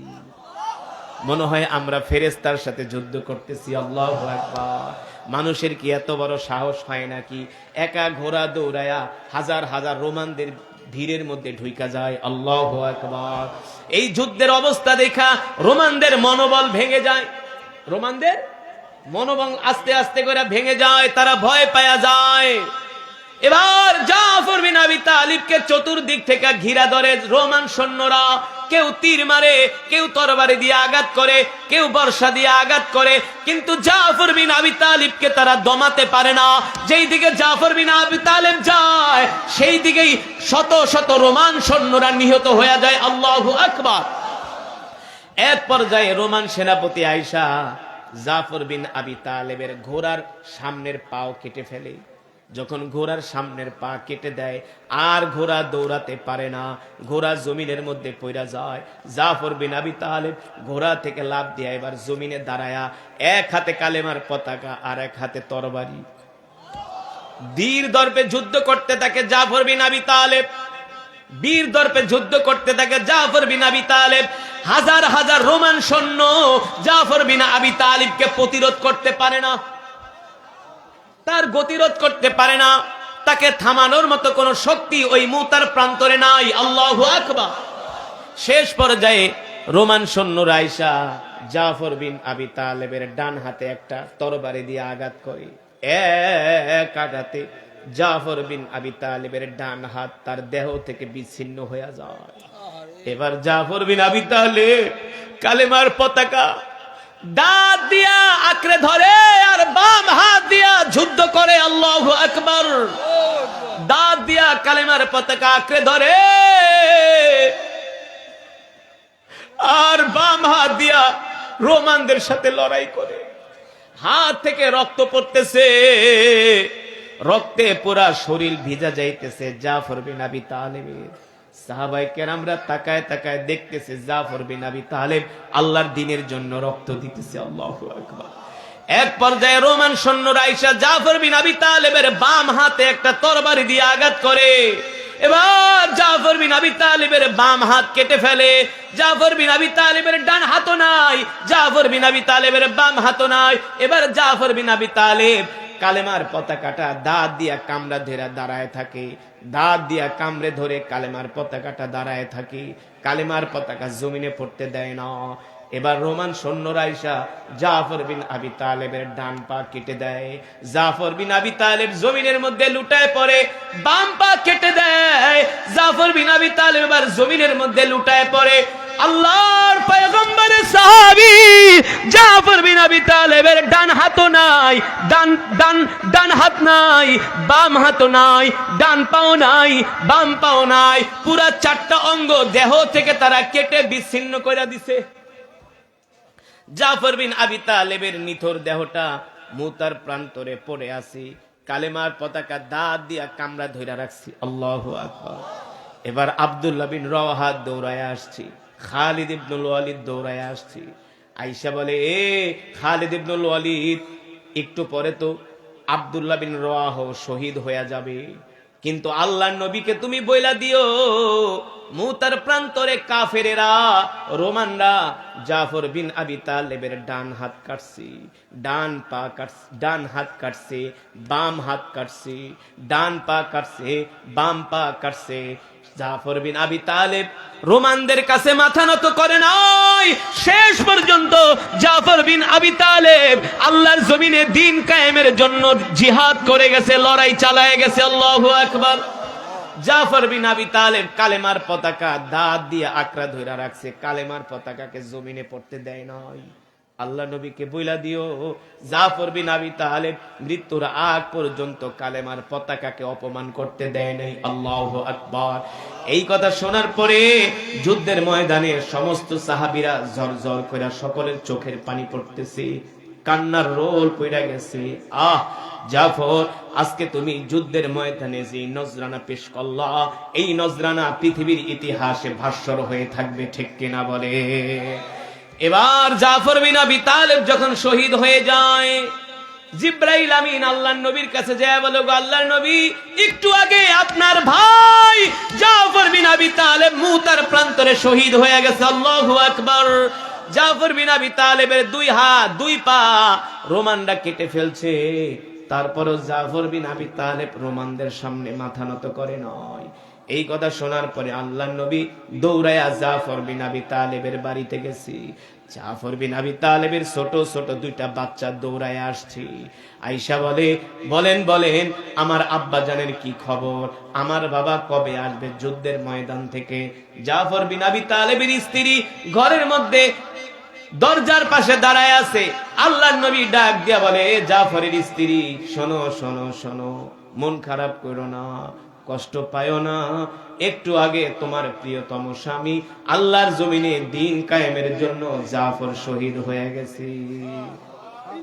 মনে হয় আমরা ফেরেশতার সাথে যুদ্ধ করতেছি। আল্লাহু আকবার। মানুষের কি এত বড় সাহস হয় নাকি একা ঘোড়া দৌড়ায়া হাজার হাজার রোমানদের ভিড়ের মধ্যে ঢুইকা যায়? আল্লাহু আকবার। এই যুদ্ধের অবস্থা দেখা রোমানদের মনোবল ভেঙে যায়, রোমানদের মনোবল আস্তে আস্তে করে ভেঙে যায়, তারা ভয় পায়া যায়। এবার জাফর বিন আবি তালিবকে চতুর্দিক থেকে ঘিরা ধরে রোমান সৈন্যরা। কেউ তীর মারে, কেউ তরবারি দিয়ে আঘাত করে, কেউ বর্ষা দিয়ে আঘাত করে, কিন্তু জাফর বিন আবি তালিবকে তারা দমাতে পারে না। যেই দিকে জাফর বিন আবি তালিব যায় সেই দিকেই শত শত রোমান সৈন্যরা নিহত হয়ে যায়। আল্লাহু আকবার। এক পর্যায়ে রোমান সেনাপতি আয়েশা জাফর বিন আবি তালেবের ঘোড়ার সামনের পাও কেটে ফেলে। যখন ঘোড়ার সামনের পা কেটে দেয় আর ঘোড়া দৌড়াতে পারে না, ঘোড়া জমিনের মধ্যে পড়ে যায়। জাফর বিন আবি তালেব ঘোড়া থেকে লাফ দিয়ে এবার জমিনে দাঁড়ায়া এক হাতে কালেমার পতাকা আর এক হাতে তরবারি, বীর দর্পে যুদ্ধ করতে থাকে জাফর বিন আবি তালেব। বীর দর্পে যুদ্ধ করতে থাকে জাফর বিন আবি তালেব। হাজার হাজার রোমান সৈন্য জাফর বিন আবি তালিবকে প্রতিরোধ করতে পারে না, তার গতিরোধ করতে পারে না, তাকে থামানোর মতো কোন শক্তি ওই মুতার প্রান্তরে নাই। আল্লাহু আকবার। শেষ পর্যায়ে রোমান সৈন্যরা আয়েশা জাফর বিন আবি তালেবের ডান হাতে একটা তরবারি দিয়ে আঘাত করে। এক আঘাতে জাফর বিন আবি তালেবের ডান হাত তার দেহ থেকে বিচ্ছিন্ন হয়ে যায়। এবার জাফর বিন আবি তালেব কালেমার পতাকা দাঁত দিয়া আঁকড়ে ধরে আর বাম হাত দিয়া যুদ্ধ করে। আল্লাহু আকবার। দাঁত দিয়া কালেমার পতাকা আঁকড়ে ধরে আর বাম হাত দিয়া রোমানদের সাথে লড়াই করে। হাত থেকে রক্ত পড়তেছে, রক্তে পুরা শরীর ভিজা যাইতেছে জাফর বিন আবি তালেবের। সাহাবায়ে কেরামরা তাকায় তাকায় দেখতেছে জাফর বিন আবি তালেব আল্লাহর দ্বীনের জন্য রক্ত দিতেছে। আল্লাহু আকবার। এক পর্যায়ে রোমান সৈন্যরা আয়েশা জাফর বিন আবি তালেবের বাম হাতে একটা তরবারি দিয়ে আঘাত করে। এবার জাফর বিন আবি তালেবের বাম হাত কেটে ফেলে। জাফর বিন আবি তালেবের ডান হাতও নাই, জাফর বিন আবি তালেবের বাম হাতও নাই। এবার জাফর বিন আবি তালেব কালেমার পতাকাটা দাঁত দিয়া কামড়া ধরে দাঁড়ায় থাকে, দাঁত দিয়া কামড়ে ধরে কালেমার পতাকাটা দাঁড়ায় থাকে। কালেমার পতাকা জমিনে পড়তে দেয় না। এবার রোমান সৈন্যরা আয়েশা জাফর বিন আবি তালেবের ডান পা কেটে দেয়। জাফর বিন আবি তালেব জমিনের মধ্যে লুটায় পড়ে, বাম পা কেটে দেয়। জাফর বিন আবি তালেব এবার জমিনের মধ্যে লুটায় পড়ে। আল্লাহর পয়গম্বরের সাহাবী জাফর বিন আবি তালেবের ডান হাতও নাই, ডান হাত নাই, বাম হাতও নাই, ডান পাও নাই, বাম পাও নাই, পুরা চারটা অঙ্গ দেহ থেকে তারা কেটে বিচ্ছিন্ন করে দিছে। জাফর বিন আবি তালেবের নিথর দেহটা মুতার প্রান্তরে পড়ে আছে, কালেমার পতাকা দাঁত দিয়া কামড়া ধইরা রাখছি। আল্লাহু আকবার। এবার আব্দুল্লাহ বিন রওয়াহা দৌড়ায় আসছি, খালিদ ইবনুল ওয়ালিদ দৌড়ায় আসছি। আয়েশা বলে, এ খালিদ ইবনুল ওয়ালিদ, একটু পরে তো আব্দুল্লাহ বিন রওয়াহা শহীদ হয়ে যাবে, কিন্তু আল্লাহর নবীকে তুমি বইলা দিও মুতার প্রান্তরে কাফেরেরা রোমানরা জাফর বিন আবি তালেবের ডান হাত কাটছে, ডান পা কাটছে, ডান হাত কাটছে, বাম হাত কাটছে, ডান পা কাটছে, বাম পা কাটছে। জাফর বিন আবি তালেব রোমানদের কাছে মাথা নত করে নাই। শেষ পর্যন্ত জাফর বিন আবি তালেব আল্লাহর জমিনে দ্বীন কায়েমের জন্য জিহাদ করে গেছে, লড়াই চালায় গেছে। আল্লাহু আকবার। জাফর বিন আবি তালেব কালেমার পতাকা দাঁত দিয়ে আঁকড়া ধরে রাখছে, কালেমার পতাকাকে জমিনে পড়তে দেয় নাই। আল্লাহ নবীকে বইলা দিও জাফর বিন আবি তালেব মৃত্যুর আগ পর্যন্ত কালেমার পতাকাকে অপমান করতে দেয় নাই। আল্লাহু আকবার। এই কথা শোনার পরে যুদ্ধের ময়দানে সমস্ত সাহাবীরা ঝরঝর করে সকলের চোখের পানি পড়তেছে, কান্নার রোল পড়া গেছে। জাফর, আজকে তুমি যুদ্ধের ময়দানে যে নজরানা পেশ করলা, এই নজরানা পৃথিবীর ইতিহাসে ভাস্বর হয়ে থাকবে, ঠিক কিনা বলে? এবার জাফর বিন আবি তালেব যখন শহীদ হয়ে যায়, জিব্রাইল আমিন আল্লাহর নবীর কাছে যায়, বলে গো আল্লাহর নবী, একটু আগে আপনার ভাই জাফর বিন আবি তালেব মুতার প্রান্তরে শহীদ হয়ে গেছে। আল্লাহু আকবার। জাফর বিন আবি তালেবের 2 হাত 2 পা রোমানরা কেটে ফেলছে, তারপরও জাফর বিন আবি তালেব রোমানদের সামনে মাথা নত করে নয়। এই কথা শোনার পরে আল্লাহর নবী দৌড়ায়া জাফর বিন আবি তালেবের বাড়িতে গেছি। জাফর বিন আবি তালেবের ছোট ছোট 2টা বাচ্চা দৌড়ায় আসছে। আয়েশা বলেন আমার আব্বা জানের কি খবর, আমার বাবা কবে আসবে যুদ্ধের ময়দান থেকে? জাফর বিন আবি তালেবের স্ত্রী ঘরের মধ্যে দরজার পাশে দাঁড়ায় আছে। আল্লাহর নবী ডাক দিয়া বলে, জাফরের স্ত্রী, শোনো শোনো শোনো, মন খারাপ করো না, কষ্ট পায়ো না। একটু আগে তোমার প্রিয়তম স্বামী আল্লাহর জমিনে দ্বীন কায়েমের জন্য জাফর শহীদ হয়ে গেছে।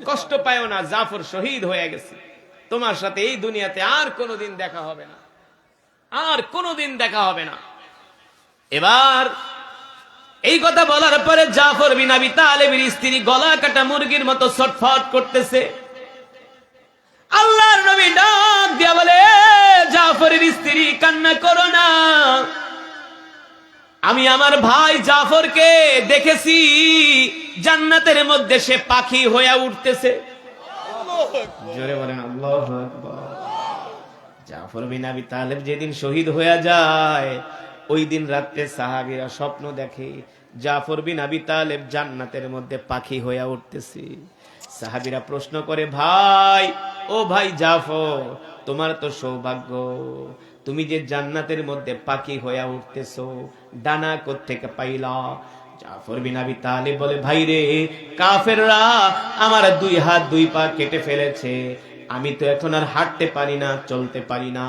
কষ্ট পায়ো না, জাফর শহীদ হয়ে গেছে। তোমার সাথে এই দুনিয়াতে আর কোনোদিন দেখা হবে না, আর কোনোদিন দেখা হবে না। এবার এই কথা বলার পরে জাফর বিন আবি তালেবের স্ত্রী গলা কাটা মুরগির মতো ছটফট করতেছে। আল্লাহর নবী ডাক দিয়া বলে, জাফরের স্ত্রী কান্না করো না, আমি আমার ভাই জাফরকে দেখেছি জান্নাতের মধ্যে সে পাখি হয়ে উঠতেছে। জোরে বলেন আল্লাহু আকবার। জাফর বিন আবি তালেব যেদিন শহীদ হয়ে যায়, ওই দিন রাতে সাহাবীরা স্বপ্ন দেখে জাফর বিন আবি তালেব জান্নাতের মধ্যে পাখি হয়ে উঠতেছে। সাহাবীরা প্রশ্ন করে, ভাই, ও ভাই জাফর, তোমার তো সৌভাগ্য, তুমি যে জান্নাতের মধ্যে পাখি হয়ে উঠতেছো, ডানা কোত্থেকে পাইলা? জাফর বিন আবি তালেব বলে, ভাই রে, কাফেররা আমার 2 হাত 2 পা কেটে ফেলেছে, আমি তো এখন আর হাঁটতে পারি না, চলতে পারি না,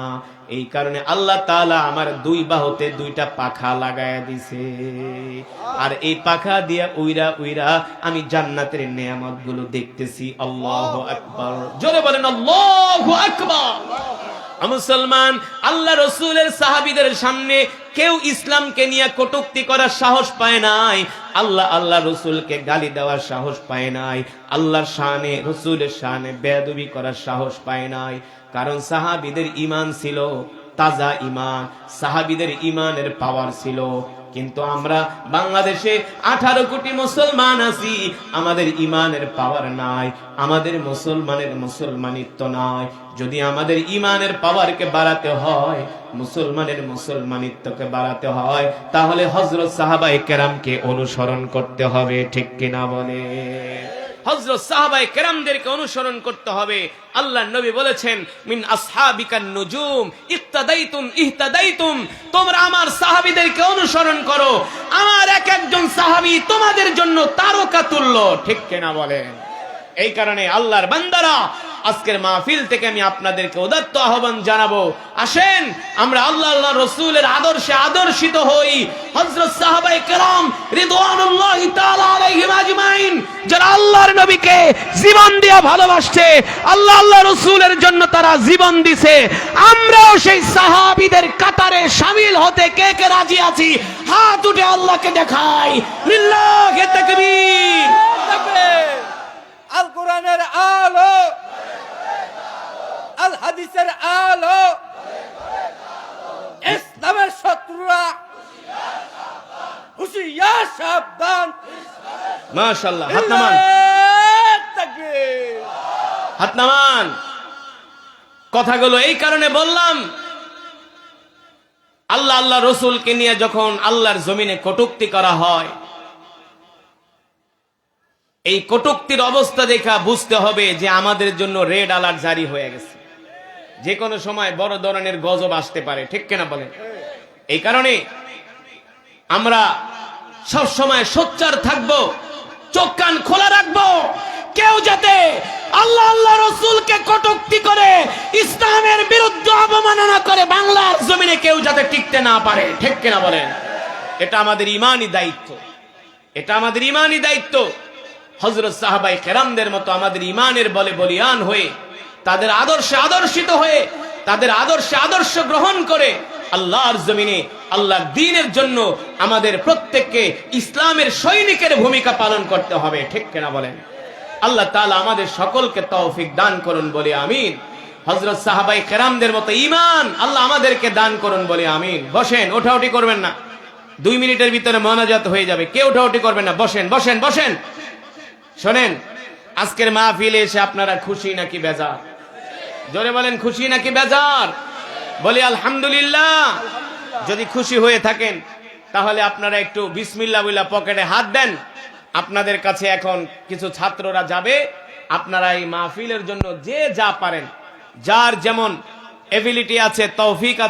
এই কারণে আল্লাহ তাআলা আমার 2 বাহুতে 2টা পাখা লাগায়া দিছে, আর এই পাখা দিয়া উইরা উইরা আমি জান্নাতের নিয়ামত গুলো দেখতেছি। আল্লাহু আকবার। জোরে বলেন আল্লাহু আকবার। মুসলমান, আল্লাহ রসুলের সাহাবীদের সামনে কেউ ইসলামকে নিয়ে কটূক্তি করার সাহস পায় নাই, আল্লাহ রসুলকে গালি দেওয়ার সাহস পায় নাই, আল্লাহর শানে রসুলের শানে বেয়াদবি করার সাহস পায় নাই। কারণ সাহাবীদের ঈমান ছিল তাজা ঈমান, সাহাবীদের ঈমানের পাওয়ার ছিল। কিন্তু আমরা বাংলাদেশে 18 কোটি মুসলমান আছি, আমাদের ঈমানের পাওয়ার নাই, আমাদের মুসলমানের মুসলমানিত্ব নাই। যদি আমাদের ঈমানের পাওয়ারকে বাড়াতে হয়, মুসলমানের মুসলমানিত্বকে বাড়াতে হয়, তাহলে হযরত সাহাবায়ে কেরামকে অনুসরণ করতে হবে, ঠিক কিনা বলে? হযরত সাহাবায়ে কেরামদেরকে অনুসরণ করতে হবে। আল্লাহর নবী বলেছেন, মিন আসহাবিকান নুজুম ইক্তাদাইতুম ইহতাদাইতুম, তোমরা আমার সাহাবীদেরকে অনুসরণ করো, আমার এক একজন সাহাবী তোমাদের জন্য তারকা তুল্য, ঠিক কিনা বলেন? এই কারণে আল্লাহর বান্দারা, আজকের মাহফিল থেকে আমি আপনাদেরকে উদাত্ত আহ্বান জানাবো, আসেন আমরা আল্লাহ রসুলের আদর্শে আদর্শিত হই। হযরত সাহাবায়ে কেরাম রিদওয়ানুল্লাহি তাআলা আলাইহিম আজমাইন, যারা আল্লাহর নবীকে জীবন দিয়ে ভালোবাসছে, আল্লাহ রসুলের জন্য তারা জীবন দিছে, আমরাও সেই সাহাবীদের কাতারে শামিল হতে কে কে রাজি আছি? হাত উঠে আল্লাহকে দেখাই। লিল্লাহি তাকবীর। আল কোরআনের আলো, আল হাদিসের আলো, ইসলামের শত্রুরা হুঁশিয়ার সাবধান। মাশাআল্লাহ, হাত নামান, হাত নামান। কথাগুলো এই কারণে বললাম, আল্লাহ রসুলকে নিয়ে যখন আল্লাহর জমিনে কটূক্তি করা হয়, এই কটূক্তির অবস্থা দেখা বুঝতে হবে যে আমাদের জন্য রেড অ্যালার্ট জারি হয়ে গেছে, যে কোনো সময় বড় ধরনের গজব আসতে পারে, ঠিক কিনা বলেন? এই কারণে আমরা সব সময় সোচ্চার থাকবো, চোখ কান খোলা রাখবো, যাতে আল্লাহ আল্লাহ রসুলকে কটূক্তি করে ইসলামের বিরুদ্ধে অবমাননা করে বাংলার জমিনে কেউ যাতে টিকতে না পারে, ঠিক কিনা বলেন? এটা আমাদের ঈমানি দায়িত্ব, এটা আমাদের ঈমানি দায়িত্ব। হযরত সাহাবায়ে কেরামদের মতো আমাদের ঈমানের বলে বলিয়ান হয়ে, তাদের আদর্শে আদর্শিত হয়ে, তাদের আদর্শে আদর্শ গ্রহণ করে আল্লাহর জমিনে আল্লাহর দ্বীনের জন্য আমাদের প্রত্যেককে ইসলামের সৈনিকের ভূমিকা পালন করতে হবে, ঠিক কিনা বলেন? আল্লাহ তাআলা আমাদের সকলকে তৌফিক দান করুন বলে আমিন। হযরত সাহাবায়ে কেরামদের মতো ঈমান আল্লাহ আমাদেরকে দান করুন বলে আমিন। বসেন, ওঠাউঠি করবেন না, 2 মিনিটের ভিতরে মোনাজাত হয়ে যাবে, কেউ ওঠাউঠি করবেন না। বসেন বসেন বসেন। শোনেন, আজকের মাহফিলে এসে আপনারা খুশি নাকি বেজার? জোরে বলেন, খুশি নাকি বেজার? বলি আলহামদুলিল্লাহ। যদি খুশি হয়ে থাকেন তাহলে আপনারা একটু বিসমিল্লাহ বলে পকেটে হাত দেন। আপনাদের কাছে এখন কিছু ছাত্ররা যাবে, আপনারা এই মাহফিলের জন্য যে যা পারেন, যার যেমন এবিলিটি আছে, তৌফিক আছে,